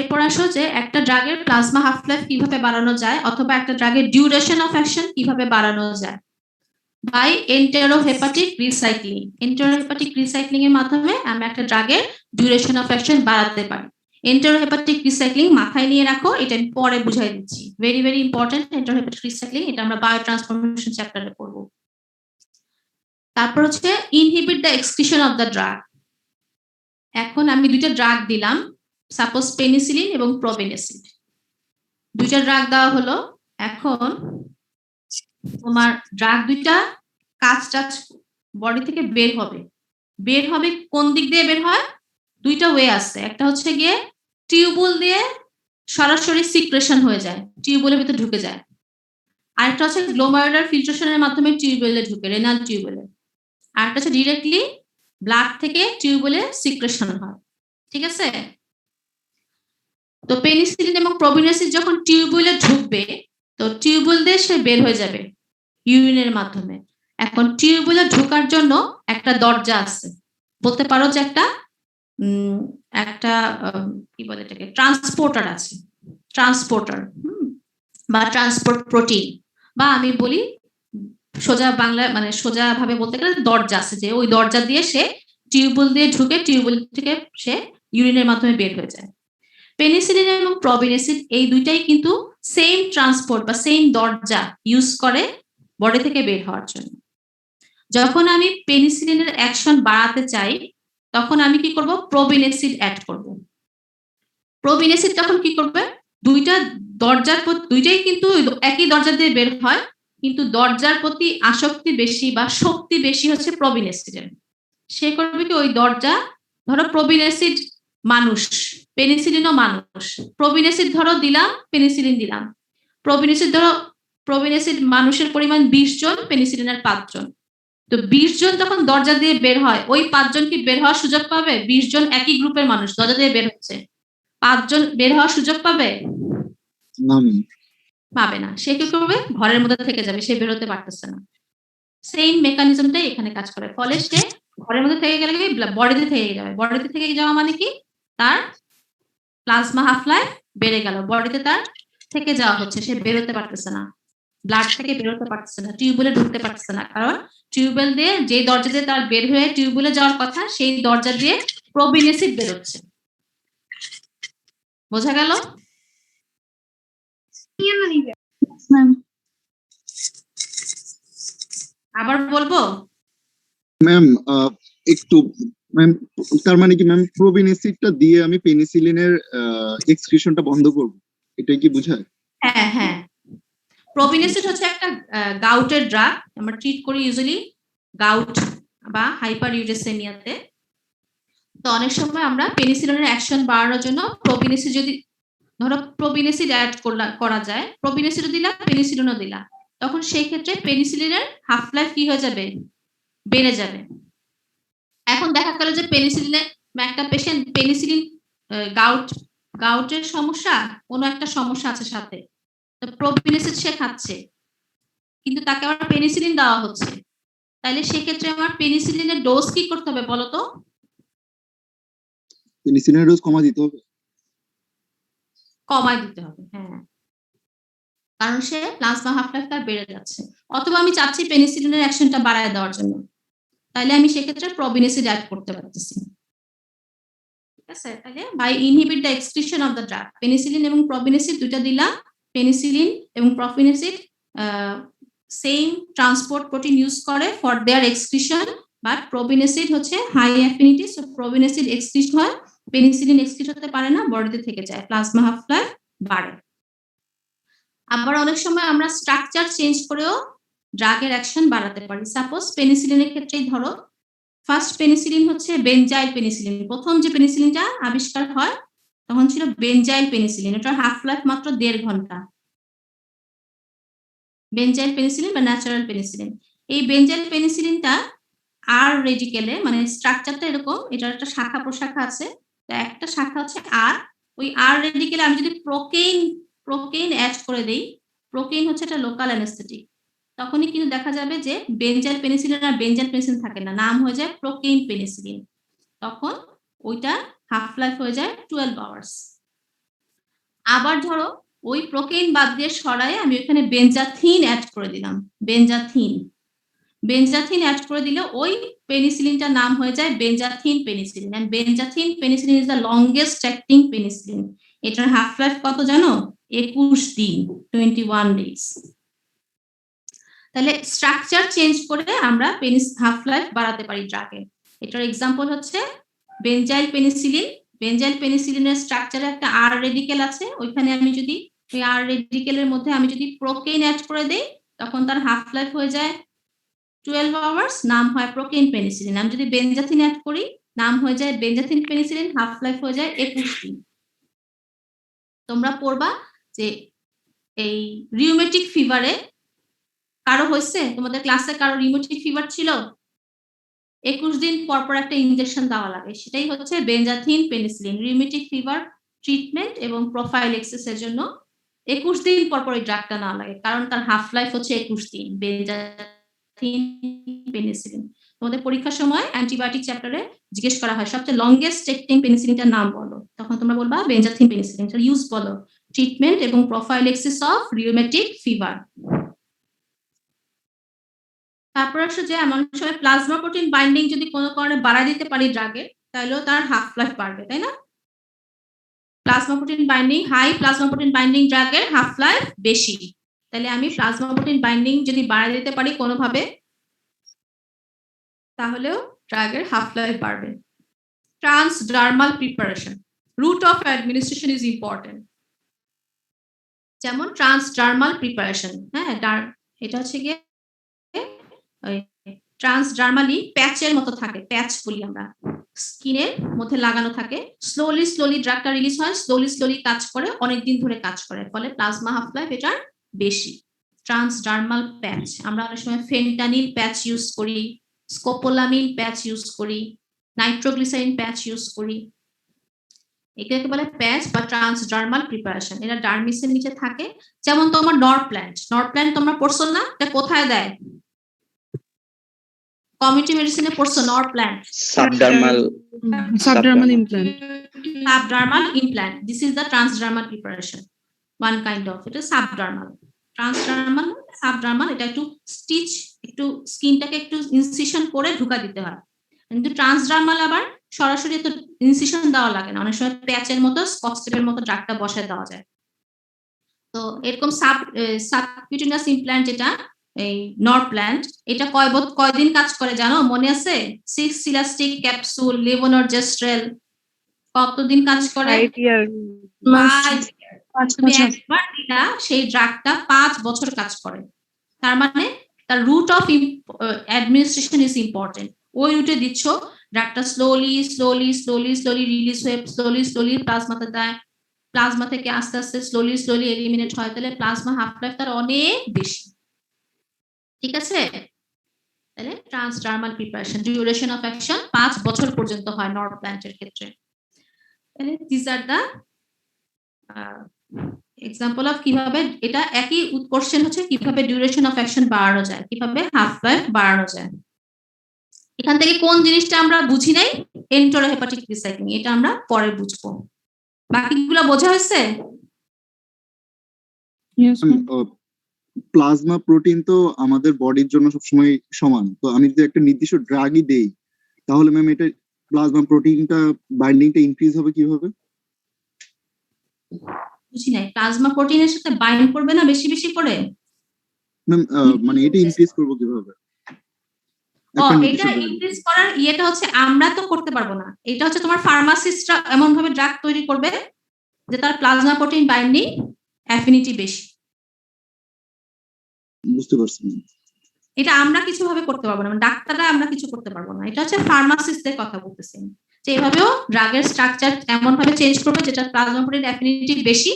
এরপর আসো যে একটা ড্রাগের প্লাজমা হাফ লাইফ কিভাবে বাড়ানো যায়, অথবা একটা ড্রাগের ডিউরেশন অফ অ্যাকশন কিভাবে বাড়ানো যায় বাই এন্টেরোহেপাটিক রিসাইক্লিং। এন্টেরোহেপাটিক রিসাইক্লিং এর মাধ্যমে আমরা একটা ড্রাগের ডিউরেশন অফ অ্যাকশন বাড়াতে পারি। এন্টেরোহেপাটিক রিসাইক্লিং মাথায় নিয়ে রাখো, এটা আমি পরে বুঝাই দিচ্ছি, ভেরি ভেরি ইম্পর্টেন্ট। এন্টেরোহেপাটিক রিসাইক্লিং এটা আমরা বায়ো ট্রান্সফরমেশন চ্যাপ্টারে পড়ব। তারপর হচ্ছে inhibit the excretion of the drug. এখন আমি দুইটা ড্রাগ দিলাম, সাপোজ পেনিসিলিন এবং প্রোবেনেসিড, দুইটা ড্রাগ দেওয়া হলো। এখন তোমার ড্রাগ দুইটা কাজ বডি থেকে বের হবে কোন দিক দিয়ে বের হয়? দুইটা ওয়ে আছে, একটা হচ্ছে গিয়ে টিউবুল দিয়ে সরাসরি সিক্রেশন হয়ে যায়, টিউবুলের ভিতরে ঢুকে যায়, আরেকটা হচ্ছে গ্লোমারুলার ফিল্ট্রেশনের মাধ্যমে টিউবুলে ঢুকে, রেনাল টিউবুলে, আরেকটা হচ্ছে ডিরেক্টলি ব্লাড থেকে টিউবুলে সিক্রেশন হয়, ঠিক আছে? তো পেনিসিলিন এবং প্রোবেনেসিড যখন টিউবুলে ঢুকবে তো টিউবুল দিয়ে সে বের হয়ে যাবে ইউরিনের মাধ্যমে। এখন টিউবুলে ঢোকার জন্য একটা দরজা আছে, বলতে পারো যে একটা কি বলে এটাকে, ট্রান্সপোর্টার আছে, ট্রান্সপোর্টার বা ট্রান্সপোর্ট প্রোটিন, বা আমি বলি সোজা বাংলা, মানে সোজা ভাবে বলতে গেলে দরজা আছে, যে ওই দরজা দিয়ে সে টিউবুল দিয়ে ঢুকে টিউবুল থেকে সে ইউরিনের মাধ্যমে বের হয়ে যায়। পেনিসিলিন এবং প্রোবিনেসিড এই দুইটাই কিন্তু সেম ট্রান্সপোর্ট বা সেম দরজা ইউজ করে বডি থেকে বের হওয়ার জন্য। যখন আমি পেনিসিলিনের অ্যাকশন বাড়াতে চাই তখন আমি কি করব, প্রোবিনেসিড অ্যাড করব। প্রোবিনেসিড তখন কি করবে, দুইটা দরজার দুইটাই কিন্তু একই দরজা দিয়ে বের হয়, কিন্তু দরজার প্রতি আসক্তি বেশি বা শক্তি বেশি হচ্ছে প্রোবিনেসিডের। সে করবে কি, ওই দরজা, ধরো প্রোবিনেসিড মানুষ, পেনিসিলিনও মানুষ, প্রোবিনেসিড ধরো দিলাম, পেনিসিলিন দিলাম, প্রোবিনেসিড মানুষের পরিমাণ 20 জন, পেনিসিলিনের 5 জন। তো 20 জন তখন দরজা দিয়ে বের হয়, ওই 5 জন কি বের হওয়ার সুযোগ পাবে? 20 জন একই গ্রুপের মানুষ দরজা দিয়ে বের হচ্ছে, 5 জন বের হওয়ার সুযোগ পাবে? না ম্যাম। পাবে না। সে কি করবে, ঘরের মধ্যে থেকে যাবে, সে বেরোতে পারতেছে না। সেম মেকানিজমটাই এখানে কাজ করে, ফলে সে ঘরের মধ্যে থেকে গেলে বডিতে থেকে যাবে। বডিতে থেকে যাওয়া মানে কি, তার প্লাজমা হাফ লাইফ বেড়ে গেল, বডিতে তার থেকে যাওয়া হচ্ছে, সে বেরোতে পারতেছে না, ব্লাড থেকে বেরোতে পারতেছে না, টিউবওয়েলে ঢুকতে পারতেছে না, কারণ টিউবওয়েল দিয়ে যে দরজা দিয়ে তার বের হয়ে টিউবওয়েলে যাওয়ার কথা, সেই দরজা দিয়ে প্রোবিনেসিড বেরোচ্ছে। বোঝা গেল? ম্যাম আবার বলবো? ম্যাম একটু ম্যাম, তার মানে কি ম্যাম প্রোবিনেসিডটা দিয়ে আমি পেনিসিলিনের এক্সক্রিশনটা বন্ধ করব, এটাই কি বোঝায়? হ্যাঁ হ্যাঁ, প্রোবিনেসিড হচ্ছে একটা গাউটের ড্রাগ, আমরা ট্রিট করি ইউজুয়ালি গাউট বা হাইপার ইউরেসেমিয়াতে। তো অনেক সময় আমরা পেনিসিলিনের অ্যাকশন বাড়ানোর জন্য প্রোবিনেসিড, যদি ধরো প্রোবিনেসিড অ্যাড করা যায়, প্রোবিনেসিডও দিলা, পেনিসিলিনও দিলা, তখন সেই ক্ষেত্রে পেনিসিলিনের হাফ লাইফ কি হয়ে যাবে, বেড়ে যাবে। এখন দেখা গেল যে পেনিসিলিনের, একটা পেশেন্ট পেনিসিলিন গাউটের সমস্যা, কোনো একটা সমস্যা আছে সাথে, তো প্রোবিনেসিড সে খাচ্ছে, কিন্তু তাকে আবার পেনিসিলিন দেওয়া হচ্ছে, তাহলে সেক্ষেত্রে আমার পেনিসিলিনের ডোজ কি করতে হবে বলতো? পেনিসিলিনের ডোজ কমা দিতে হবে। কমায় দিতে হবে, হ্যাঁ, কারণ সে প্লাজমা হাফ লাইফ তার বেড়ে যাচ্ছে। অথবা আমি চাচ্ছি পেনিসিলিনের অ্যাকশনটা বাড়ায় দেওয়ার জন্য, তাহলে আমি সেক্ষেত্রে প্রোবিনেসিড অ্যাড করতে পারতেছি। ঠিক আছে, তাহলে by inhibit the excretion of the drug, penicillin এবং প্রোবিনেসিড দুইটা দিলাম। পেনিসিলিন এবং probenecid same transport protein use করে for their excretion, but probenecid হচ্ছে high affinity, so probenecid excrete হয়, পেনিসিলিন এক্সক্রিট হতে পারে না, বডিতে থেকে যায়, প্লাজমা হাফ লাইফ বাড়ে। আবার অনেক সময় আমরা স্ট্রাকচার চেঞ্জ করেও ড্রাগের অ্যাকশন বাড়াতে পারি। সাপোজ পেনিসিলিনের ক্ষেত্রেই ধরো, ফার্স্ট পেনিসিলিন হচ্ছে বেনজাইল পেনিসিলিন, প্রথম যে পেনিসিলিনটা আবিষ্কার হয় তখন ছিল বেনজাইল পেনিসিলিন, এটার হাফ লাইফ মাত্র 1.5 ঘন্টা। বেনজাইল পেনিসিলিন বা ন্যাচারাল পেনিসিলিন, এই বেনজাইল পেনিসিলিনটা আর রেডিকেলে, মানে স্ট্রাকচারটা এরকম, এটার একটা শাখা প্রশাখা আছে, তো একটা শাখা হচ্ছে আর, ওই আর রেডিকেলে আমি যদি প্রোকেইন অ্যাড করে দেই, প্রোকেইন হচ্ছে একটা লোকাল অ্যানেস্থেটিক, তখনই কিন্তু দেখা যাবে যে বেনজাইল পেনিসিলিন আর বেনজাইল পেনিসিলিন থাকে না, নাম হয়ে যায় প্রোকেইন পেনিসিলিন, তখন ওইটা হাফ লাইফ হয়ে যায় 12 আওয়ার্স। আবার ধরো ওই প্রোকেইন বাদ দিয়ে সরায় আমি ওখানে বেনজাথিন অ্যাড করে দিলাম, বেনজাথিন অ্যাড করে দিলে ওই পেনিসিলিনটার নাম হয়ে যায় benzathine penicillin, and benzathine penicillin is the longest acting penicillin. এটার হাফ লাইফ কত জানো? 21 দিন, 21 ডেজ। তাহলে স্ট্রাকচার চেঞ্জ করে আমরা হাফ লাইফ বাড়াতে পারি ড্রাগের। এটার এক্সাম্পল হচ্ছে বেনজাইল পেনিসিলিন। বেনজাইল পেনিসিলিনের স্ট্রাকচারে একটা আর রেডিকেল আছে, ওইখানে আমি যদি ওই আর রেডিকেলের মধ্যে আমি যদি প্রোকেইন অ্যাড করে দেই, তখন তার হাফ লাইফ হয়ে যায় 12 আওয়ার্স, নাম হয় প্রোকেইন পেনিসিলিন। আমি যদি বেনজাথিন অ্যাড করি, নাম হয়ে যায় বেনজাথিন পেনিসিলিন, হাফ লাইফ হয়ে যায় 21 দিন। তোমরা পড়বা যে এই রিউমেটিক ফিভারে কারো হয়েছে, তোমাদের ক্লাসে কারো রিউমেটিক ফিভার ছিল, 21 দিন পর পর একটা ইনজেকশন দেওয়া লাগে, সেটাই হচ্ছে benzathine penicillin. Rheumatic fever treatment এবং প্রোফাইলেক্সিস এর জন্য 21 দিন পর পর এই ড্রাগটা নেওয়া লাগে, কারণ তার হাফ লাইফ হচ্ছে 21 দিন। বেনজাথিন পেনিসিলিন তোমাদের পরীক্ষার সময় অ্যান্টিবায়োটিক চ্যাপ্টারে জিজ্ঞেস করা হয় সবচেয়ে লংগেস্ট অ্যাক্টিং পেনিসিলিনটার নাম বলো, তখন তোমরা বলবা বেনজাথিন পেনিসিলিন। ইউজ বলো, ট্রিটমেন্ট এবং প্রোফাইলেক্সিস অফ রিউমেটিক ফিভার। তারপর আসলে যে এমন সময় প্লাজমা প্রোটিন বাইন্ডিং যদি কোনো কারণে বাড়ায় দিতে পারি ড্রাগে, তাহলেও তার হাফ লাইফ বাড়বে, তাই না? Plasma protein binding high plasma protein binding ড্রাগের হাফ লাইফ বেশি, তাহলে আমি প্লাজমা প্রোটিন বাইন্ডিং যদি বাড়ায় দিতে পারি কোনোভাবে তাহলেও ড্রাগের হাফ লাইফ বাড়বে। Transdermal preparation, route of administration is important. যেমন ট্রান্সডার্মাল প্রিপারেশন, হ্যাঁ এটা হচ্ছে গিয়ে ট্রান্সডার্মালি প্যাচের মতো থাকে, প্যাচ বলি আমরা, স্কিনের মধ্যে লাগানো থাকে, স্লোলি স্লোলি ড্রাগটা রিলিজ হয়, স্লোলি স্লোলি কাজ করে, অনেকদিন ধরে কাজ করে, ফলে প্লাজমা হাফ লাইফ এটার বেশি। ট্রান্সডার্মাল প্যাচ, আমরা অনেক সময় ফেন্টানিল প্যাচ ইউজ করি, স্কোপোলামিন প্যাচ ইউজ করি, নাইট্রোগ্লিসারিন প্যাচ ইউজ করি, এটাকে বলে প্যাচ বা ট্রান্সডার্মাল প্রিপারেশন। এটা ডার্মিসের নিচে থাকে। যেমন তোমার নরপ্ল্যান্ট তোমরা পড়ছো না? এটা কোথায় দেয়? কমিউনিটি মেডিসিনে পড়ছো Norplant? Subdermal implant. Subdermal implant. This is the transdermal preparation. One kind of it is subdermal. Subdermal এটা একটু স্টিচ, একটু স্কিনটাকে একটু ইনসিশন করে ঢুকা দিতে হয়। কিন্তু ট্রান্সডার্মাল আবার সরাসরি তো ইনসিশন দেওয়া লাগে না, অনেক সময় প্যাচের মতো স্কচ টেপের মতো ড্রাগটা বসায় দেওয়া যায়। তো এরকম সাবকিউটেনিয়াস ইমপ্ল্যান্ট যেটা এই নরপ্ল্যান্ট, এটা কয়দিন কাজ করে জানো? মনে আছে? 6 সিলাস্টিক ক্যাপসুল লেভোনরজেস্ট্রেল কতদিন কাজ করে? 5 ইয়ার। তুমি একবার দিলা সেই ড্রাগটা 5 বছর কাজ করে। তার মানে তার route of administration is important. ওই রুটে দিচ্ছ, ড্রাগটা slowly slowly slowly slowly release হয়ে স্লোলি স্লোলি প্লাজমাতে দেয়, প্লাজমা থেকে আস্তে আস্তে স্লোলি স্লোলি এলিমিনেট হয়, তাহলে প্লাজমা হাফ লাইফ তার অনেক বেশি। ঠিক আছে? তাহলে transdermal preparation duration of action 5 বছর পর্যন্ত হয় নরপ্ল্যান্টের ক্ষেত্রে। তাহলে this are the example of কিভাবে এটা একই কোশ্চেন হচ্ছে কিভাবে ডিউরেশন অফ অ্যাকশন বাড়ানো যায়, কিভাবে হাফ লাইফ বাড়ানো যায়। এখান থেকে কোন জিনিসটা আমরা বুঝি নাই? এন্টেরোহেপাটিক রিসাইক্লিং, এটা আমরা পরে বুঝবো। বাকিগুলো বোঝা হয়েছে? প্লাজমা প্রোটিন তো আমাদের বডির জন্য সবসময় সমান, তো আমি যদি একটা নির্দিষ্ট ড্রাগই দেই তাহলে ম্যাম এটা প্লাজমা প্রোটিনটা বাইন্ডিংটা ইনক্রিজ হবে কিভাবে? বুঝি নাই, প্লাজমা প্রোটিনের সাথে বাইন্ড করবে না বেশি বেশি করে? ম্যাম মানে এটা ইনক্রিজ করব কিভাবে? এটা ইনক্রিজ করার ইয়েটা হচ্ছে আমরা তো করতে পারবো না, এটা হচ্ছে তোমার ফার্মাসিস্টরা এমন ভাবে ড্রাগ তৈরি করবে যে তার প্লাজমা প্রোটিন বাইন্ডিং অ্যাফিনিটি বেশি। বুঝতে পারছি। এটা আমরা কিছু ভাবে করতে পারবো না, ডাক্তাররা আমরা কিছু করতে পারবো না, এটা হচ্ছে ফার্মাসিস্টদের কথা বলতেছি। যে এভাবেও ড্রাগের স্ট্রাকচার এমন ভাবে চেঞ্জ করবে যেটা প্লাজমা প্রোটিন অ্যাফিনিটি বেশি,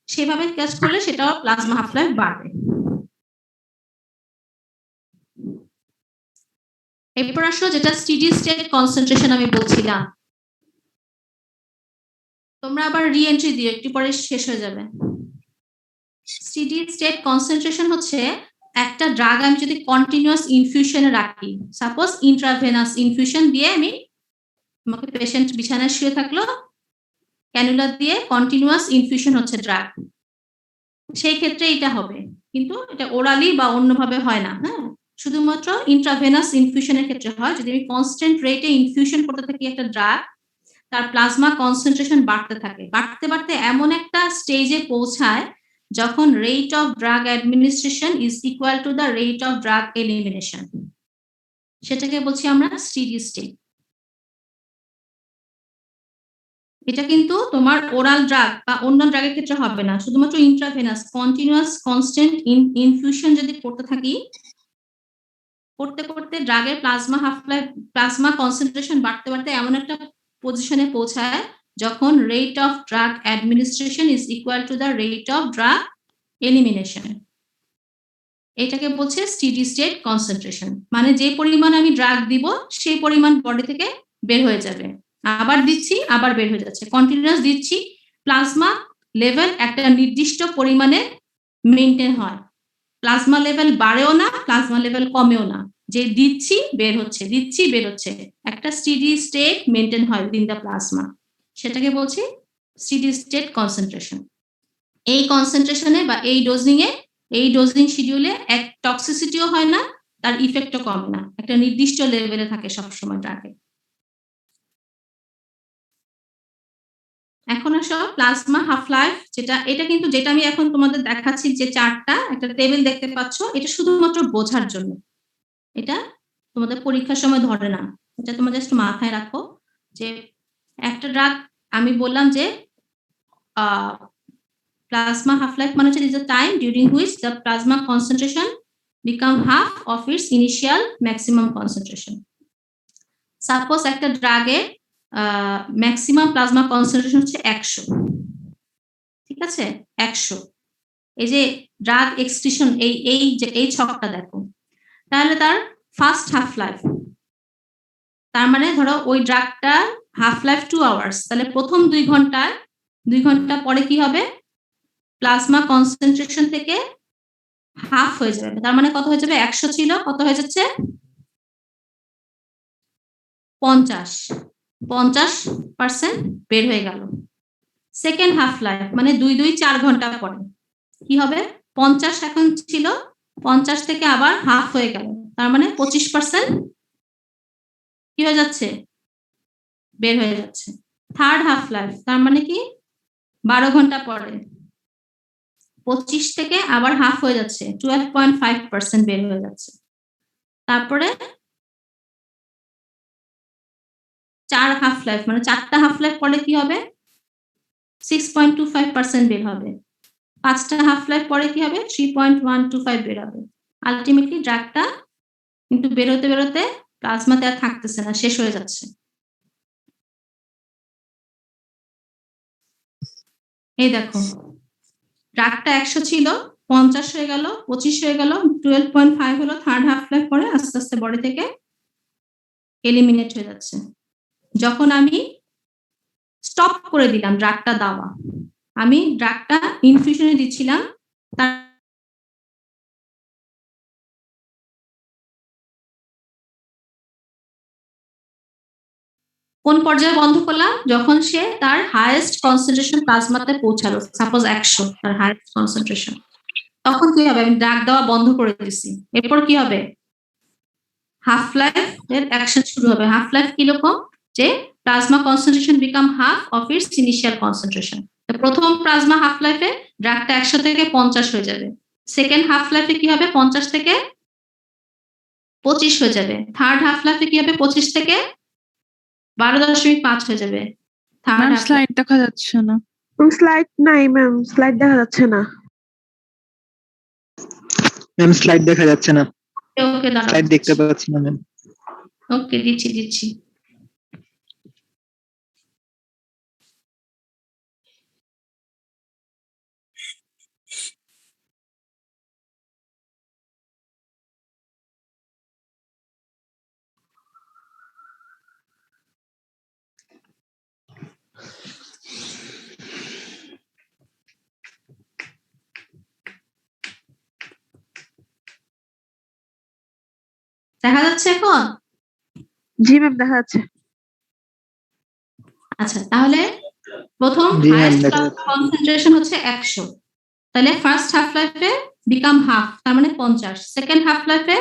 সেভাবে কাজ করলে সেটাও প্লাজমা হাফ লাইফ বাড়বে। এরপর আসো যেটা স্টেডি স্টেট কনসেন্ট্রেশন আমি বলছিলাম, তোমরা আবার রি-এন্ট্রি দিও, একটু পরে শেষ হয়ে যাবে। স্টেডি স্টেট কনসেন্ট্রেশন হচ্ছে একটা ড্রাগ আমি যদি কন্টিনিউয়াস ইনফিউশনে রাখি, সাপোজ ইন্ট্রাভেনাস ইনফিউশন দিয়ে আমি, আমাকে পেশেন্ট বিছানায় শুয়ে থাকলো, ক্যানুলা দিয়ে কন্টিনিউয়াস ইনফিউশন হচ্ছে ড্রাগ, সেই ক্ষেত্রে এটা হবে, কিন্তু এটা ওরালি বা অন্যভাবে হয় না। হ্যাঁ, শুধুমাত্র ইন্ট্রাভেনাস ইনফিউশনের ক্ষেত্রে হয়। যদি আমি কনস্ট্যান্ট রেটে ইনফিউশন করতে থাকি একটা ড্রাগ, তার প্লাজমা কনসেন্ট্রেশন বাড়তে থাকে, বাড়তে বাড়তে এমন একটা স্টেজে পৌঁছায় যখন rate of drug administration is equal to the rate of drug elimination, সেটাকে বলছি আমরা স্টেডি স্টেট। এটা কিন্তু তোমার ওরাল ড্রাগ বা অন্য ড্রাগের ক্ষেত্রে হবে না, শুধুমাত্র ইন্ট্রাভেনাস কন্টিনিউয়াস কনস্ট্যান্ট ইনফিউশন যদি করতে থাকি, করতে করতে ড্রাগের plasma half life plasma concentration বাড়তে বাড়তে এমন একটা পজিশনে পৌঁছায় যখন rate of drug administration is equal to the rate of drug elimination. এটাকে বলছে স্টেডি স্টেট কনসেন্ট্রেশন, মানে যে পরিমাণ আমি ড্রাগ দিব সেই পরিমাণ বডি থেকে বের হয়ে যাবে, আবার দিচ্ছি আবার বের হয়ে যাচ্ছে, কন্টিনিউয়াস দিচ্ছি, প্লাজমা লেভেল একটা নির্দিষ্ট পরিমাণে মেইনটেইন হয়, প্লাজমা লেভেল বাড়েও না প্লাজমা লেভেল কমেও না, যে দিচ্ছি বের হচ্ছে দিচ্ছি বের হচ্ছে, একটা স্টেডি স্টেট মেইনটেইন হয় উইদিন দ্য প্লাজমা, সেটাকে বলছি স্টেডি স্টেট কনসেন্ট্রেশন। এই কনসেন্ট্রেশনে বা এই ডোজিং শিডিউলে এক টক্সিসিটিও হয় না, তার ইফেক্টও কমে না, একটা নির্দিষ্ট লেভেলে থাকে সবসময় ড্রাগে। এখন আসো প্লাজমা হাফ লাইফ, এটা কিন্তু যেটা আমি এখন তোমাদের দেখাচ্ছি যে চার্টটা, একটা টেবিল দেখতে পাচ্ছ, এটা শুধুমাত্র বোঝার জন্য, এটা তোমাদের পরীক্ষার সময় ধরে না, এটা তোমরা জাস্ট মাথায় রাখো যে একটা ড্রাগ আমি বললাম যে plasma half-life মানে হচ্ছে is the time during which the plasma concentration become half of its initial maximum concentration. Suppose একটা ড্রাগের ম্যাক্সিমাম প্লাজমা কনসেন্ট্রেশন হচ্ছে 100, ঠিক আছে, 100। এই যে ড্রাগ এক্সক্রিশন এই ছকটা দেখো, তাহলে তার ফার্স্ট হাফ লাইফ, তার মানে ধরো ওই ড্রাগটা হাফ লাইফ 2 আওয়ার্স, তাহলে প্রথম 2 ঘন্টা পরে কি হবে, প্লাজমা কনসেন্ট্রেশন থেকে হাফ হয়ে যাবে, তার মানে কত হয়ে যাবে, 100 ছিল, কত হয়ে যাচ্ছে 50% বের হয়ে গেল। সেকেন্ড হাফ লাইফ মানে 4 ঘন্টা পরে কি হবে, 50 এখন ছিল, 50 থেকে আবার হাফ হয়ে গেল, তার মানে 25% কি হয়ে যাচ্ছে, বের হয়ে যাচ্ছে। থার্ড হাফ লাইফ তার মানে কি 12 ঘন্টা পরে 25 থেকে আবার হাফ হয়ে যাচ্ছে, 12.5% বের হয়ে যাচ্ছে। তারপরে 4 হাফ লাইফ মানে 4টা হাফ লাইফ পরে কি হবে, 6.25% বের হবে। 5টা হাফ লাইফ পরে কি হবে, 3.125 বের হবে। আলটিমেটলি ড্রাগটা কিন্তু বেরোতে বেরোতে প্লাজমাতে আর থাকতেছে না, শেষ হয়ে যাচ্ছে। এই দেখো ড্রাগটা 100 ছিল, 50 হয়ে গেল, 25 হয়ে গেল, 12.5 হলো, থার্ড হাফ লাইফ পরে আস্তে আস্তে বডি থেকে এলিমিনেট হয়ে যাচ্ছে। যখন আমি স্টপ করে দিলাম ড্রাগটা দেওয়া, আমি ড্রাগটা ইনফিউশনে দিচ্ছিলাম, কোন পর্যায়ে বন্ধ করলাম, যখন সে তার হাইয়েস্ট কনসেন্ট্রেশন প্লাজমাতে পৌঁছালো, সাপোজ 100 তার হাইয়েস্ট কনসেন্ট্রেশন, তখন কি হবে, আমি ড্রাগ দেওয়া বন্ধ করে দিচ্ছি। এরপর কি হবে, হাফ লাইফ এর অ্যাকশন শুরু হবে। হাফ লাইফ কিরকম, যে plasma concentration become half of its initial concentration. প্রথম প্লাজমা হাফ লাইফে ড্রাগটা 100 থেকে 50 হয়ে যাবে, সেকেন্ড হাফ লাইফে কি হবে 50 থেকে 25 হয়ে যাবে, থার্ড হাফ লাইফে কি হবে 25 থেকে 12.5 হয়ে যাবে। ম্যাম স্লাইড দেখা যাচ্ছে না। স্লাইড নাই ম্যাম, স্লাইড দেখা যাচ্ছে না। ম্যাম স্লাইড দেখা যাচ্ছে না, ওকে দাঁড়াও, স্লাইড দেখতে পাচ্ছি না ম্যাম। ওকে দিচ্ছি। দেখা যাচ্ছে এখন? জি ম্যাম দেখা যাচ্ছে। আচ্ছা, তাহলে প্রথম জি ম্যাম হাইয়েস্ট দেখা যাচ্ছে। কনসেন্ট্রেশন হচ্ছে 100, তাহলে ফার্স্ট হাফ লাইফে বিকাম হাফ, তার মানে 50। সেকেন্ড হাফ লাইফে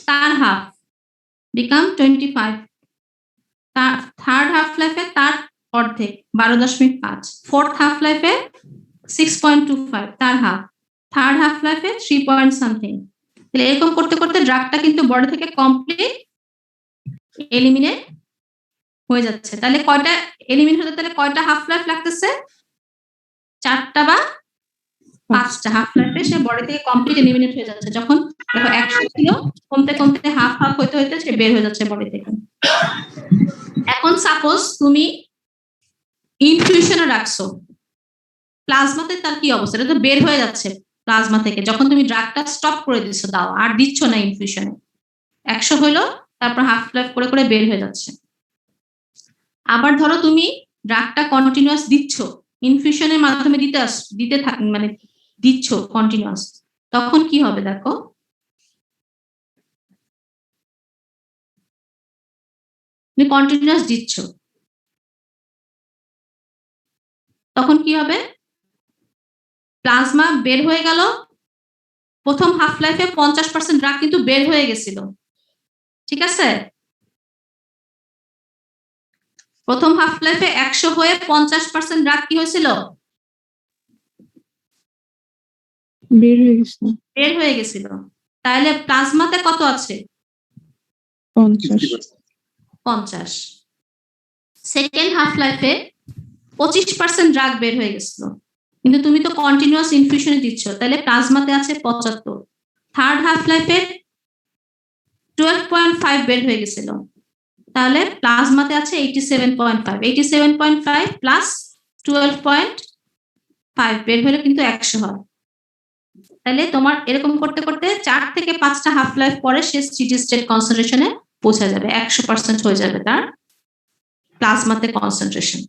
তার হাফ বিকাম 25, তার থার্ড হাফ লাইফে তার অর্ধেক 12.5, ফোর্থ হাফ লাইফে 6.25 তার হাফ, থার্ড হাফ লাইফে 3 পয়েন্ট সামথিং। তাহলে এরকম করতে করতে ড্রাগটা কিন্তু বডি থেকে কমপ্লিট এলিমিনেট হয়ে যাচ্ছে। তাহলে কয়টা এলিমিনেট হতে, তাহলে কয়টা হাফ লাইফ লাগতেছে, 4টা বা 5টা হাফ লাইফে সে বডি থেকে কমপ্লিট এলিমিনেট হয়ে যাচ্ছে। যখন দেখো 100 ছিল, কমতে কমতে হাফ হইতে হইতে সে বের হয়ে যাচ্ছে বডি থেকে। এখন সাপোজ তুমি ইনফিউশনে রাখছো, প্লাজমাতে তার কি অবস্থা, এটা তো বের হয়ে যাচ্ছে প্লাজমা থেকে, যখন তুমি ড্রাগটা স্টপ করে দিচ্ছ, দাও আর দিচ্ছ না ইনফিউশনে, 100 হলো, তারপর হাফ লাইফ করে করে বের হয়ে যাচ্ছে। আবার ধরো তুমি ড্রাগটা কন্টিনিউয়াস দিচ্ছ, ইনফিউশনের মাধ্যমে মানে দিচ্ছ কন্টিনিউয়াস, তখন কি হবে দেখো, তুমি কন্টিনিউয়াস দিচ্ছ, তখন কি হবে, প্লাজমা বের হয়ে গেল, প্রথম হাফ লাইফে 50% ড্রাগ কিন্তু বের হয়ে গেছিল, ঠিক আছে। প্রথম হাফ লাইফে 100 হয়ে 50% ড্রাগ কি হয়েছিল? বের হয়ে গেছে বের হয়ে গেছিল। তাহলে প্লাজমাতে কত আছে? 50 50। সেকেন্ড হাফ লাইফে 25% ড্রাগ বের হয়ে গেছিল, কিন্তু তুমি তো কন্টিনিউয়াস ইনফিউশনে দিচ্ছ, তাহলে প্লাজমাতে আছে 75। থার্ড হাফ লাইফে 12.5 বের হয়ে গেছিল, তাহলে প্লাজমাতে আছে 87.5। 87.5 প্লাস 12.5 বের হলে কিন্তু 100 হয়। তাহলে তোমার এরকম করতে করতে 4 থেকে 5টা হাফ লাইফ পরে সে স্টেডি স্টেট কনসেন্ট্রেশনে পৌঁছে যাবে, 100% হয়ে যাবে তার প্লাজমাতে কনসেন্ট্রেশন।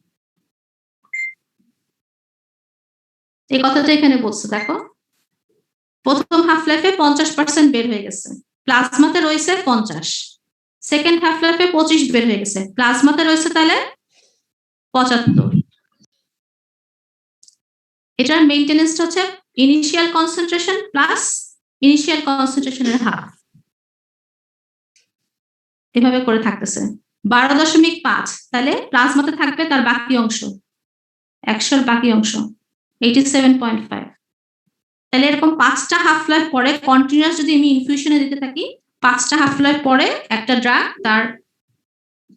এই কথাটা এখানে বলছে, দেখো প্রথম হাফ লাইফে 50% বের হয়ে গেছে, প্লাজমাতে রয়েছে 50। সেকেন্ড হাফ লাইফে 25 বের হয়ে গেছে, প্লাজমাতে রয়েছে তাহলে 75। এটার মেইনটেনেন্স হচ্ছে ইনিশিয়াল কনসেন্ট্রেশন প্লাস ইনিশিয়াল কনসেন্ট্রেশনের হাফ, এভাবে করে থাকতেছে। 12.5 তাহলে প্লাজমাতে থাকবে তার বাকি অংশ, 100 বাকি অংশ 87.5। তাহলে এরকম 5টা হাফ লাইফ পরে কন্টিনিউয়াস যদি আমি ইনফিউশনে দিতে থাকি, 5টা হাফ লাইফ পরে একটা ড্রাগ তার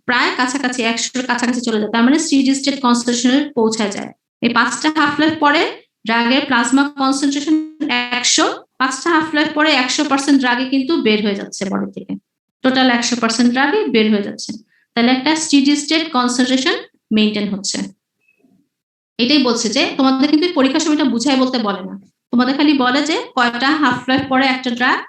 প্রায় কাছাকাছি 100-এর কাছাকাছি চলে যায়, তার মানে স্টেডি স্টেট কনসেন্ট্রেশনে পৌঁছায় যায়। এই 5টা হাফ লাইফ পরে ড্রাগের প্লাজমা কনসেন্ট্রেশন 100, 5টা হাফ লাইফ পরে 100% ড্রাগে কিন্তু বের হয়ে যাচ্ছে বডি থেকে, টোটাল 100% ড্রাগে বের হয়ে যাচ্ছে। তাহলে একটা স্টেডি স্টেট কনসেন্ট্রেশন মেইনটেইন হচ্ছে। এটাই বলছে যে তোমাদের কিন্তু পরীক্ষার সময় এটা বুঝাই বলতে বলে না, তোমাদের খালি বলে যে কয়টা হাফ লাইফ পরে একটা ড্রাগ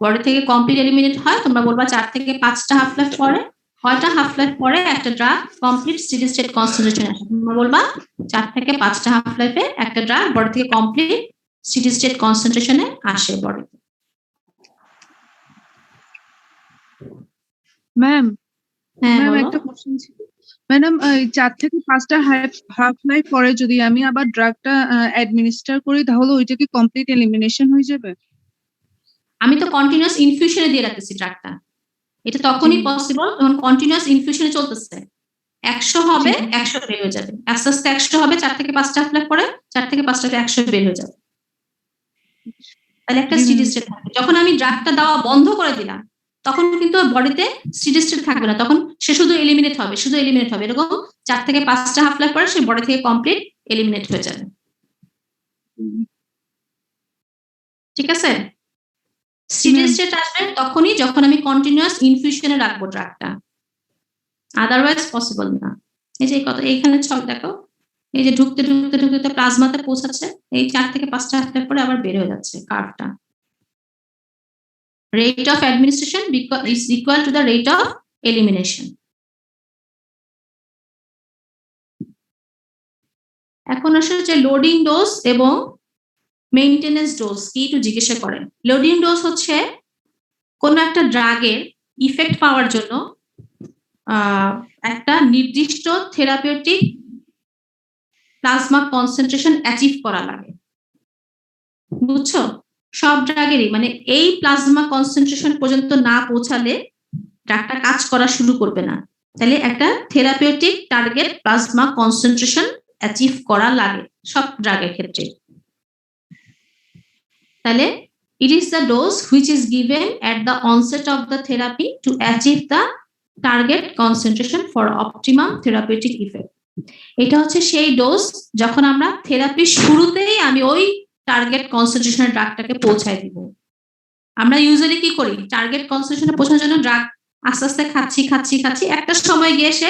বডি থেকে কমপ্লিট এলিমিনেট হয়, তোমরা বলবা 4 থেকে 5টা হাফ লাইফ পরে। কয়টা হাফ লাইফ পরে একটা drug complete steady state concentration আসে, তোমরা বলবা 4 থেকে 5টা হাফ লাইফে একটা ড্রাগ বডি থেকে কমপ্লিট স্টেডি স্টেট কনসেন্ট্রেশনে আসে বডি। ম্যাম হ্যাঁ ম্যাম বলো। একটা কোশ্চেন ছিল ম্যাডাম, 4 থেকে 5টা হাফ লাইফ পরে যদি আমি আবার ড্রাগটা অ্যাডমিনিস্টার করি তাহলে ওইটা কি কমপ্লিট এলিমিনেশন হয়ে যাবে? আমি তো কন্টিনিউয়াস ইনফিউশনে দিয়ে রাখতেছি ড্রাগটা, এটা তখনই পসিবল যখন কন্টিনিউয়াস ইনফিউশনে চলতেছে। 100 হবে, 100 বের হয়ে যাবে, আস্তে আস্তে 100 হবে, 4 থেকে 5টা হাফ লাইফ পরে 4 থেকে 5টাতে 100 বের হয়ে যাবে। তাহলে একটা স্টেডি স্টেট থাকবে। যখন আমি ড্রাগটা দেওয়া বন্ধ করে দিলাম তখন কিন্তু বডিতে স্টেডি স্টেট থাকবে না, তখন সে শুধু এলিমিনেট হবে, শুধু এলিমিনেট হবে। এরকম 4 থেকে 5টা হাফ লাইফ পরে সে বডি থেকে কমপ্লিট এলিমিনেট হয়ে যাবে। ঠিক আছে? স্টেডি স্টেট আসবে তখনই যখন আমি কন্টিনিউয়াস ইনফিউশনে রাখবো ড্রাগটা, আদারওয়াইজ পসিবল না। এই যে এই কথা এইখানে ছক দেখো, এই যে ঢুকতে ঢুকতে ঢুকতে প্লাজমাতে পৌঁছাচ্ছে, এই 4 থেকে 5টা হাফ লাইফ পরে আবার বের হয়ে যাচ্ছে কার্ভটা। Rate of administration is equal to the rate of elimination. এখন আসলে যে লোডিং ডোজ এবং মেইনটেনেন্স ডোজ কি একটু জিজ্ঞাসা করেন। লোডিং ডোজ হচ্ছে কোন একটা ড্রাগের ইফেক্ট পাওয়ার জন্য একটা নির্দিষ্ট থেরাপিউটিক প্লাজমা কনসেন্ট্রেশন অ্যাচিভ করা লাগে, বুঝছো? সব ড্রাগেরই মানে এই প্লাজমা কনসেন্ট্রেশন পর্যন্ত না পৌঁছালে ড্রাগটা কাজ করা শুরু করবে না। তাহলে একটা therapeutic target plasma concentration achieve করা লাগে সব ড্রাগের ক্ষেত্রে। তাহলে it is the dose which is given at the onset of the therapy to achieve the target concentration for optimum therapeutic effect. এটা হচ্ছে সেই ডোজ যখন আমরা থেরাপি শুরুতেই আমি ওই টার্গেট কনসেন্ট্রেশনের ড্রাগটাকে পৌঁছায় দিব। আমরা ইউজুয়ালি কি করি, টার্গেট কনসেন্ট্রেশনে পৌঁছানোর জন্য ড্রাগ আস্তে আস্তে খাচ্ছি, একটা সময় গিয়ে সে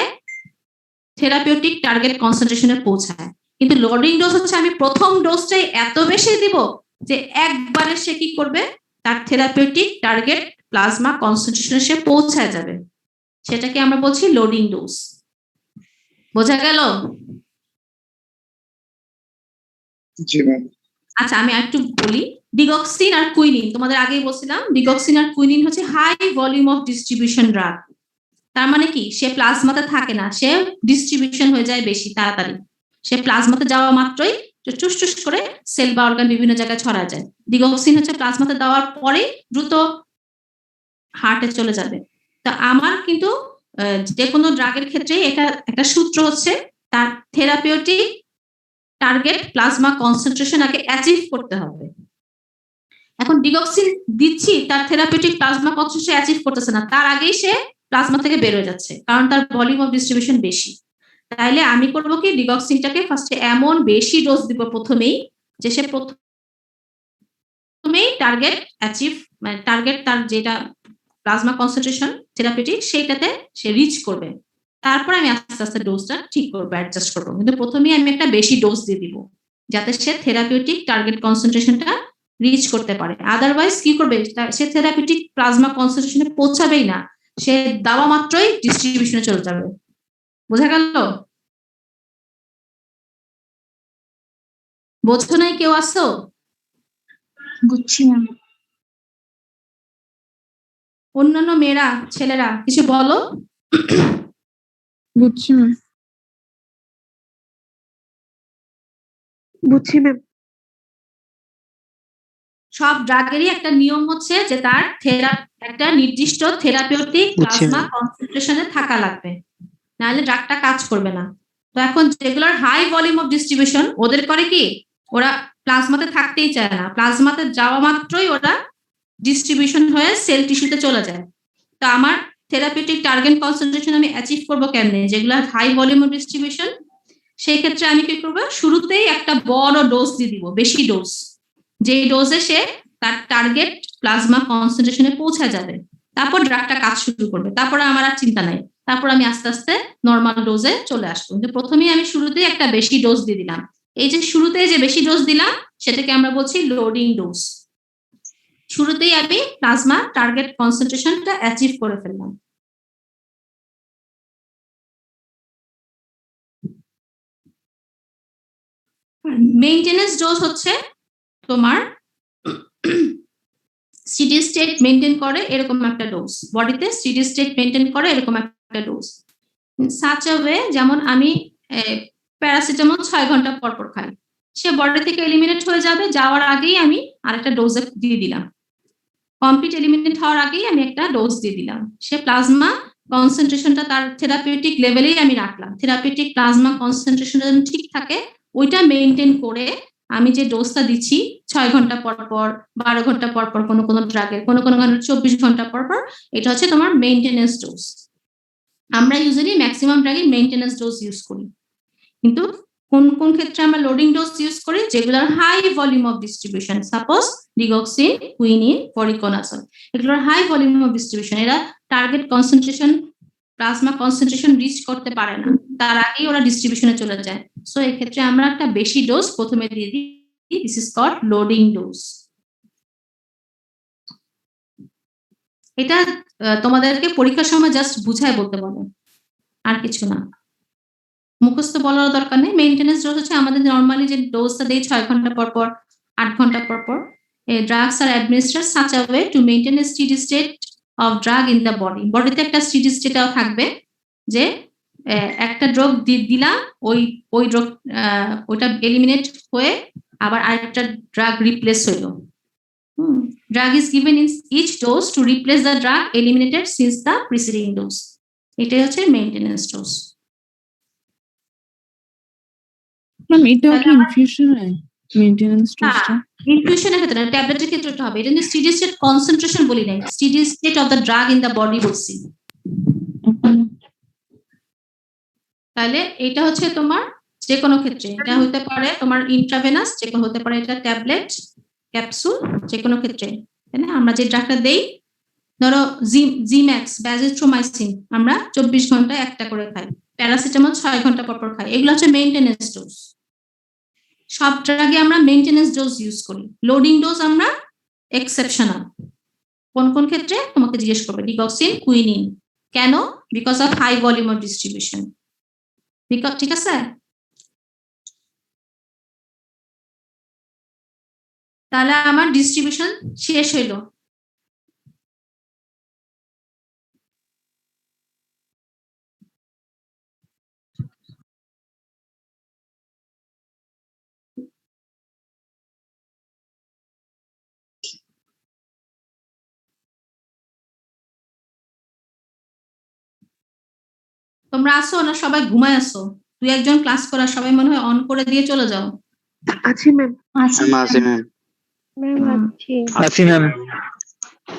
থেরাপিউটিক টার্গেট কনসেন্ট্রেশনে পৌঁছায়। কিন্তু লোডিং ডোজ হচ্ছে আমি প্রথম ডোজটাই এত বেশি দিব যে একবারে সে কি করবে, তার থেরাপিউটিক টার্গেট প্লাজমা কনসেন্ট্রেশনে সে পৌঁছায় যাবে, সেটাকে আমরা বলছি লোডিং ডোজ। বোঝা গেল? জি ম্যাম। আচ্ছা আমি একটু বলি, ডিগক্সিন আর কুইনিন, তোমাদের আগেই বলছিলাম ডিগক্সিন আর কুইনিন হচ্ছে high volume of distribution drug. তার মানে কি, সে প্লাজমাতে থাকে না, সে ডিস্ট্রিবিউশন হয়ে যায় বেশি তাড়াতাড়ি। সে প্লাজমাতে যাওয়া মাত্রই চুস চুস করে সেল বা অর্গান বিভিন্ন জায়গায় ছড়া যায়। ডিগক্সিন হচ্ছে প্লাজমাতে দেওয়ার পরে দ্রুত হার্টে চলে যাবে। তা আমার কিন্তু যে কোনো ড্রাগের ক্ষেত্রে এটা একটা সূত্র হচ্ছে তার থেরাপিউটিক টার্গেট প্লাজমা কনসেন্ট্রেশন আগে অ্যাচিভ করতে হবে। এখন ডিগক্সিন দিচ্ছি, তার থেরাপিউটিক প্লাজমা কনসেন্ট্রেশন অ্যাচিভ করতেছে না, তার আগেই সে প্লাজমা থেকে বের হয়ে যাচ্ছে, কারণ তার ভলিউম অফ ডিস্ট্রিবিউশন বেশি। তাইলে আমি করবো কি, ডিগক্সিনটাকে ফার্স্টে এমন বেশি ডোজ দিব প্রথমেই, যে সে প্রথমেই টার্গেট অ্যাচিভ, মানে টার্গেট তার যেটা প্লাজমা কনসেন্ট্রেশন থেরাপিউটিক সেইটাতে সে রিচ করবে। তারপর আমি আস্তে আস্তে ডোজটা ঠিক করবো, অ্যাডজাস্ট করবো, কিন্তু প্রথমেই আমি একটা বেশি ডোজ দিয়ে দিব যাতে সে থেরাপিউটিক টার্গেট কনসেন্ট্রেশনটা রিচ করতে পারে। আদারওয়াইজ কি করবে, সে থেরাপিউটিক প্লাজমা কনসেন্ট্রেশনে পৌঁছাবেই না, সে দেওয়া মাত্রই ডিস্ট্রিবিউশনে চলে যাবে। বোঝা গেল? বোঝো নাই কেউ আসো? বুঝছি ম্যাম। অন্যান্য মেয়েরা, ছেলেরা কিছু বলো। বুঝছি ম্যাম। বুঝছি ম্যাম। সব ড্রাগেরই একটা নিয়ম হচ্ছে যে তার একটা নির্দিষ্ট থেরাপিউটিক বুঝছি প্লাজমা ম্যাম। কনসেন্ট্রেশনে থাকা লাগবে, নাহলে ড্রাগটা কাজ করবে না। তো এখন যেগুলোর হাই ভলিউম অফ ডিস্ট্রিবিউশন, ওদের করে কি, ওরা প্লাজমাতে থাকতেই চায় না, প্লাজমাতে যাওয়া মাত্রই ওরা ডিস্ট্রিবিউশন হয়ে সেল টিস্যুতে চলে যায়। তো আমার থেরাপিউটিক টার্গেট কনসেন্ট্রেশন আমি অ্যাচিভ করবো কেমনে, যেগুলো হাই ভলিউম অফ ডিস্ট্রিবিউশন, সেই ক্ষেত্রে আমি কি করবো, শুরুতেই একটা বড় ডোজ দিয়ে দিব, বেশি ডোজ, যে ডোজে সে তার টার্গেট প্লাজমা কনসেন্ট্রেশনে পৌঁছা যাবে। তারপর ড্রাগটা কাজ শুরু করবে, তারপরে আমার আর চিন্তা নাই, তারপর আমি আস্তে আস্তে নর্মাল ডোজে চলে আসবো। কিন্তু প্রথমেই আমি শুরুতেই একটা বেশি ডোজ দিয়ে দিলাম। এই যে শুরুতে যে বেশি ডোজ দিলাম, সেটাকে আমরা বলছি লোডিং ডোজ। শুরুতেই আমি প্লাজমা টার্গেট কনসেন্ট্রেশনটা অ্যাচিভ করে ফেললাম। মেইনটেনেন্স ডোজ হচ্ছে তোমার স্টেডি স্টেট মেনটেন করে এরকম একটা ডোজ, বডিতে স্টেডি স্টেট মেনটেন করে এরকম একটা ডোজ। সাচ আ ওয়ে, যেমন আমি প্যারাসিটামল 6 ঘন্টা পর পর খাই, সে বডি থেকে এলিমিনেট হয়ে যাবে, যাওয়ার আগেই আমি আরেকটা ডোজ দিয়ে দিলাম, কমপ্লিট এলিমিনেট হওয়ার আগেই আমি একটা ডোজ দিয়ে দিলাম। সে প্লাজমা কনসেন্ট্রেশনটা তার থেরাপিউটিক লেভেলেই আমি রাখলাম, থেরাপিউটিক প্লাজমা কনসেন্ট্রেশন যদি ঠিক থাকে ওইটা মেনটেন করে আমি যে ডোজটা দিচ্ছি 6 ঘন্টা পর পর, 12 ঘন্টা পর পর, কোনো কোনো ড্রাগের কোনো 24 ঘন্টা পর পর, এটা হচ্ছে তোমার মেইনটেনেন্স ডোজ। আমরা ইউজুয়ালি ম্যাক্সিমাম ড্রাগে মেইনটেনেন্স ডোজ ইউজ করি, কিন্তু কোন কোন ক্ষেত্রে আমরা লোডিং ডোজ ইউজ করি, যেগুলোর high volume of distribution, suppose digoxin, quinine, voriconazole, এগুলোর হাই ভলিউম অফ ডিস্ট্রিবিউশন, এরা target concentration plasma concentration reach করতে পারে না, তার আগেই ওরা ডিস্ট্রিবিউশনে চলে যায়। সো এই ক্ষেত্রে আমরা একটা বেশি ডোজ প্রথমে দিয়ে দিই, this is called loading dose. এটা তোমাদেরকে পরীক্ষার সময় জাস্ট বুঝায় বলতে পারবো, আর কিছু না, মুখস্থ বলার দরকার নেই। মেইনটেনেন্স ডোজ হচ্ছে আমাদের নরমালি যে ডোজটা দেই 6 ঘন্টা পর পর, 8 ঘন্টা পর পর। Drugs are administer such a way to maintain a steady state of drug in the body. বডিতে একটা স্টেডি স্টেটও থাকবে, যে একটা ড্রাগ দিলাম, ওই ড্রাগ ওইটা এলিমিনেট হয়ে আবার আরেকটা ড্রাগ রিপ্লেস হইলো। Drug is given in each dose to replace the drug eliminated since the preceding dose. এটাই হচ্ছে মেইনটেনেন্স ডোজ। ম্যাম এটাও কি ইনফিউশন হয় মেইনটেনেন্স ডোজটা? ইনফিউশনের ক্ষেত্রে না, ট্যাবলেটের ক্ষেত্রে এটা হবে। এটা নিয়ে স্টেডি স্টেট কনসেন্ট্রেশন বলি নাই, steady state of the drug in the body বলছি। তাহলে এটা হচ্ছে তোমার যে কোনো ক্ষেত্রে, এটা হতে পারে তোমার ইন্ট্রাভেনাস, যে কোনো হতে পারে এটা ট্যাবলেট, ক্যাপসুল, যে কোনো ক্ষেত্রে, তাই না? আমরা যে ড্রাগটা দেই, ধরো জিম্যাক্স, ব্যাজিথ্রোমাইসিন, আমরা 24 ঘন্টায় একটা করে খাই, প্যারাসিটামল 6 ঘন্টা পর পর খাই, এগুলো হচ্ছে মেইনটেনেন্স ডোজ। সব ড্রাগে আমরা মেইনটেনেন্স ডোজ ইউজ করি, লোডিং ডোজ আমরা এক্সেপশনাল। কোন কোন ক্ষেত্রে তোমাকে জিজ্ঞেস করবে, ডিগক্সিন, কুইনিন, কেন? Because of high volume of distribution. ঠিক আছে? তাহলে আমার ডিস্ট্রিবিউশন শেষ হইলো। তোমরা আসো না সবাই ঘুমায় আসো? দুই একজন ক্লাস করা, সবাই মনে হয় অন করে দিয়ে চলে যাও। আছি ম্যাম। ম্যাম আছে ম্যাম। হুম। আছি ম্যাম।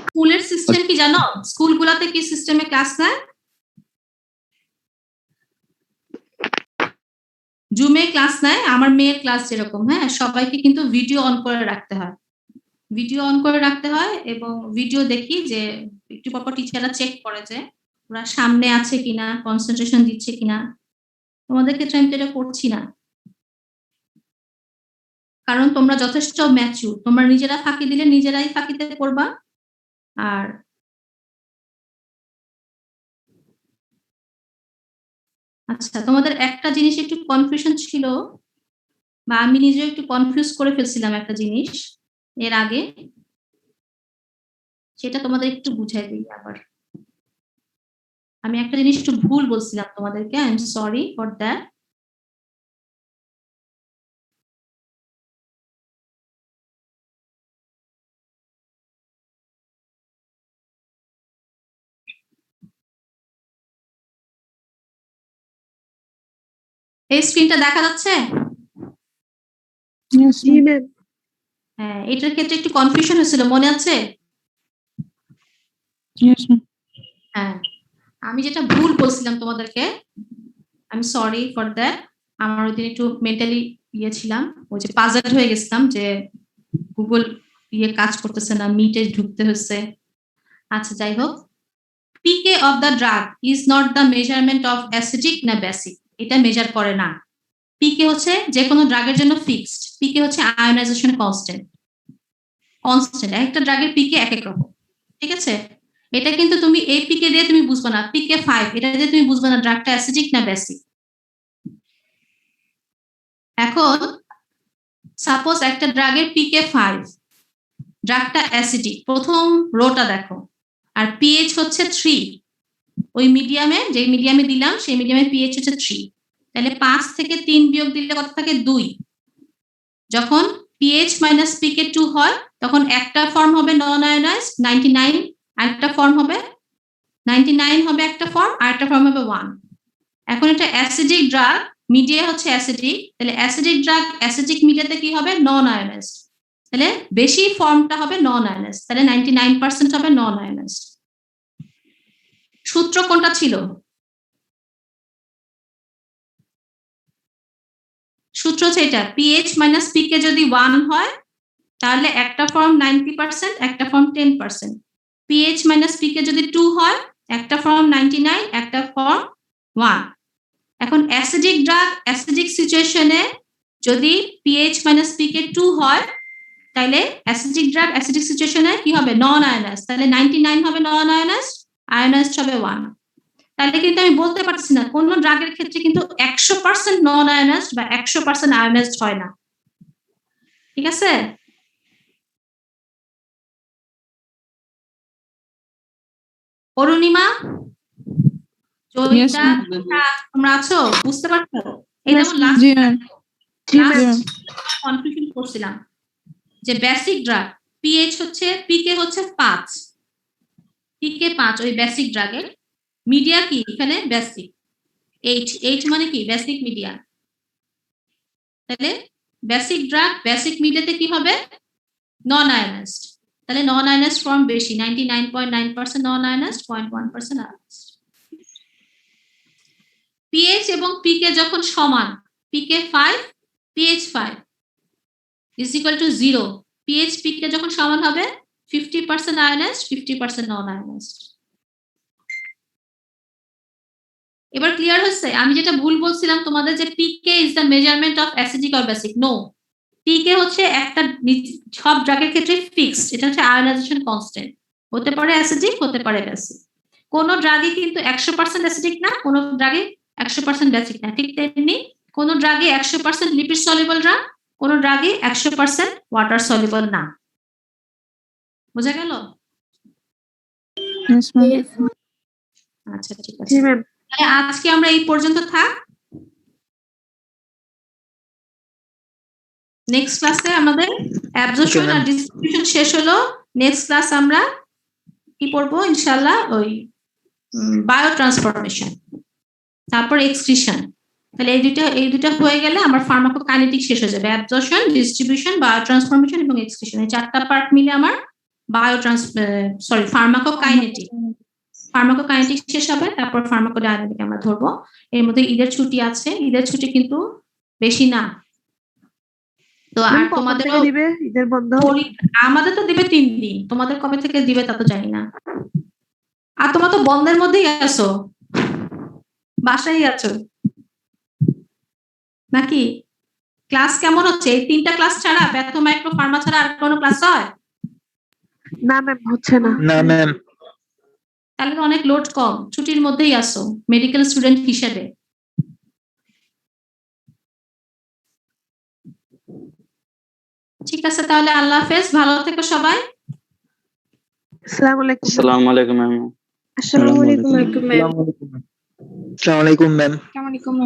স্কুলের সিস্টেম কি জানো? স্কুলগুলোতে কি সিস্টেমে ক্লাস নেয়? জুমে ক্লাস নেয়। আমার মেয়ের ক্লাস যেরকম, হ্যাঁ, সবাইকে কিন্তু ভিডিও অন করে রাখতে হয়। ভিডিও অন করে রাখতে হয় এবং ভিডিও দেখি যে একটু পর টিচাররা চেক করে যে ওরা সামনে আছে কিনা, কনসেন্ট্রেশন দিচ্ছে কিনা। তোমাদের ক্ষেত্রে আমি তো এটা করছি না, কারণ তোমরা যথেষ্ট ম্যাচিউর। তোমরা নিজেরা ফাঁকি দিলে নিজেরাই ফাঁকিতে পড়বা। আর আচ্ছা, তোমাদের একটা জিনিস একটু কনফিউশন ছিল, বা আমি নিজেও একটু কনফিউজ করে ফেলছিলাম একটা জিনিস এর আগে, সেটা তোমাদের একটু বুঝাই দিই আবার। আমি একটা জিনিস একটু ভুল বলছিলাম তোমাদেরকে, I am sorry for that. এই স্ক্রিনটা দেখা যাচ্ছে? Yes, জি ma'am. ম্যাম। হ্যাঁ, এটার ক্ষেত্রে একটু কনফিউশন হয়েছিল, মনে আছে? Yes, ma'am. হ্যাঁ, আমি যেটা ভুল বলছিলাম তোমাদেরকে, I am sorry for that. আমার ওই দিন একটু মেন্টালি ছিলাম, ওই যে পাজলড হয়ে গেছিলাম যে গুগল কাজ করতেছে না, মিটে ঢুকতে হচ্ছে। আচ্ছা, যাই হোক, pK of the drug is not the measurement of acidic না বেসিক। এটা মেজার করে না। পিকে হচ্ছে যে কোনো ড্রাগের জন্য ফিক্সড। পিকে হচ্ছে আয়োনাইজেশন কনস্ট্যান্ট। একটা ড্রাগের পিকে এক এক রকম, ঠিক আছে? এটা কিন্তু তুমি এই পিকে দিয়ে তুমি বুঝবে না, পিকে 5 এটা দিয়ে তুমি বুঝবে না ড্রাগটা অ্যাসিডিক না বেসিক। এখন সাপোজ একটা ড্রাগের পিকে 5, ড্রাগটা অ্যাসিডিক, প্রথম রোটা দেখো, আর পিএইচ হচ্ছে 3। ওই মিডিয়ামে, যে মিডিয়ামে দিলাম সেই মিডিয়ামে পিএইচ হচ্ছে 3, তাহলে 5 থেকে 3 বিয়োগ দিলে কত থাকে? 2। যখন পিএইচ মাইনাস পিকে 2 হয়, তখন একটা ফর্ম হবে নন আয়োনাইজড 99, আরেকটা ফর্ম হবে 99 হবে একটা ফর্ম, আর একটা ফর্ম হবে 1। এখন এটা অ্যাসিডিক ড্রাগ, মিডিয়া হচ্ছে অ্যাসিডিক, তাহলে অ্যাসিডিক ড্রাগ অ্যাসিডিক মিডিয়াতে কি হবে? নন আয়োনাইজড। তাহলে বেশি ফর্মটা হবে নন আয়োনাইজড, তাহলে 99% হবে নন আয়োনাইজড। সূত্র কোনটা ছিল? সূত্র হচ্ছে এটা, পিএইচ মাইনাস পিকে যদি 1 হয় তাহলে একটা ফর্ম 90%, একটা ফর্ম 10%। পিএইচ মাইনাস পিকে যদি 2 হয়, একটা ফর্ম 99, একটা ফর্ম 1। এখন অ্যাসিডিক ড্রাগ অ্যাসিডিক সিচুয়েশনে যদি পিএইচ মাইনাস পিকে 2 হয়, তাহলে অ্যাসিডিক ড্রাগ অ্যাসিডিক সিচুয়েশনে কি হবে? নন আয়োনাইজড। তাহলে 99 হবে নন আয়োনাইজড, আয়োনাইজড হবে 1। তাহলে কিন্তু আমি বলতে পারছি না কোন ড্রাগের ক্ষেত্রে কিন্তু 100% নন আয়োনাইজড বা 100% আয়োনাইজড হয় না, ঠিক আছে? Arunima, Yes, Joyita, ma'am. তোমরা আছো? বুঝতে পারছো? এই যেমন লাস্ট জি ম্যাম। জি ম্যাম। কনফিউশন করছিলাম যে বেসিক ড্রাগ পিএইচ হচ্ছে, পিকে হচ্ছে 5, পিকে 5 ওই বেসিক ড্রাগের। মিডিয়া কি এখানে? বেসিক। 8 মানে কি? Basic media. তাহলে বেসিক ড্রাগ বেসিক মিডিয়াতে কি হবে? নন আয়োনাইজড। তাহলে নন আয়োনাইজড ফর্ম বেশি, 99.9% নন আয়োনাইজড, 0.1% আয়োনাইজড। পিএইচ এবং পিকে যখন সমান, pK 5 pH 5 is equal to 0, pH pK যখন সমান হবে 50% আয়োনাইজড 50% নন আয়োনাইজড। এবার ক্লিয়ার হচ্ছে? আমি যেটা ভুল বলছিলাম তোমাদের যে pK is the measurement of acidic or basic, no. PK হচ্ছে একটা সব ড্রাগের ক্ষেত্রে ফিক্সড, এটা হচ্ছে আয়োনাইজেশন কনস্ট্যান্ট। হতে পারে অ্যাসিডিক, হতে পারে বেসিক। কোন ড্রাগে কিন্তু 100% অ্যাসিডিক না, কোন ড্রাগে 100% বেসিক না। ঠিক তেমনি কোন ড্রাগে 100% লিপিড সলিবল ড্রাগ, কোন ড্রাগে 100% ওয়াটার সলিবল না। বোঝা গেল? Yes, ma'am. আচ্ছা, ঠিক আছে। জি ম্যাম। তাহলে আজকে আমরা এই পর্যন্ত থাক। নেক্সট ক্লাসে আমাদের অ্যাবজর্পশন আর ডিস্ট্রিবিউশন শেষ হলো। নেক্সট ক্লাস আমরা কি পড়বো ইনশাআল্লাহ? ওই বায়ো ট্রান্সফরমেশন। তারপর এক্সক্রিশন। তাহলে এই দুটা হয়ে গেলে আমার ফার্মাকোকাইনেটিক শেষ হয়ে যাবে। অ্যাবজর্পশন, ডিস্ট্রিবিউশন, বায়োট্রান্সফরমেশন এবং এক্সক্রিশন, এই চারটা পার্ট মিলে আমার ফার্মাকোকাইনেটিক শেষ হবে। তারপর ফার্মাকোডাইনামিক আমরা ধরবো। এর মধ্যে ঈদের ছুটি আছে, ঈদের ছুটি কিন্তু বেশি না। তো আর তোমাদের দিবে ঈদের বন্ধ? আমাদের তো দিবে 3 দিন, তোমাদের কবে থেকে দিবে তা তো জানি না। আর তোমরা তো বন্ধের মধ্যেই আছো, বাসায় আছো নাকি? ক্লাস কেমন হচ্ছে? এই 3টা ক্লাস ছাড়া, প্যাথো মাইক্রো ফার্মা ছাড়া আর কোনো ক্লাস হয়? না ম্যাম, হচ্ছে না। না ম্যাম। তাহলে তো অনেক লোড কম, ছুটির মধ্যেই আসো মেডিকেল স্টুডেন্ট হিসেবে। ঠিক আছে, তাহলে আল্লাহ হাফেজ, ভালো থেকো সবাই। আসসালামু আলাইকুম। আসসালামু আলাইকুম ম্যাম। আসসালামু আলাইকুম ম্যাম। আসসালামু আলাইকুম ম্যাম। আসসালামু আলাইকুম।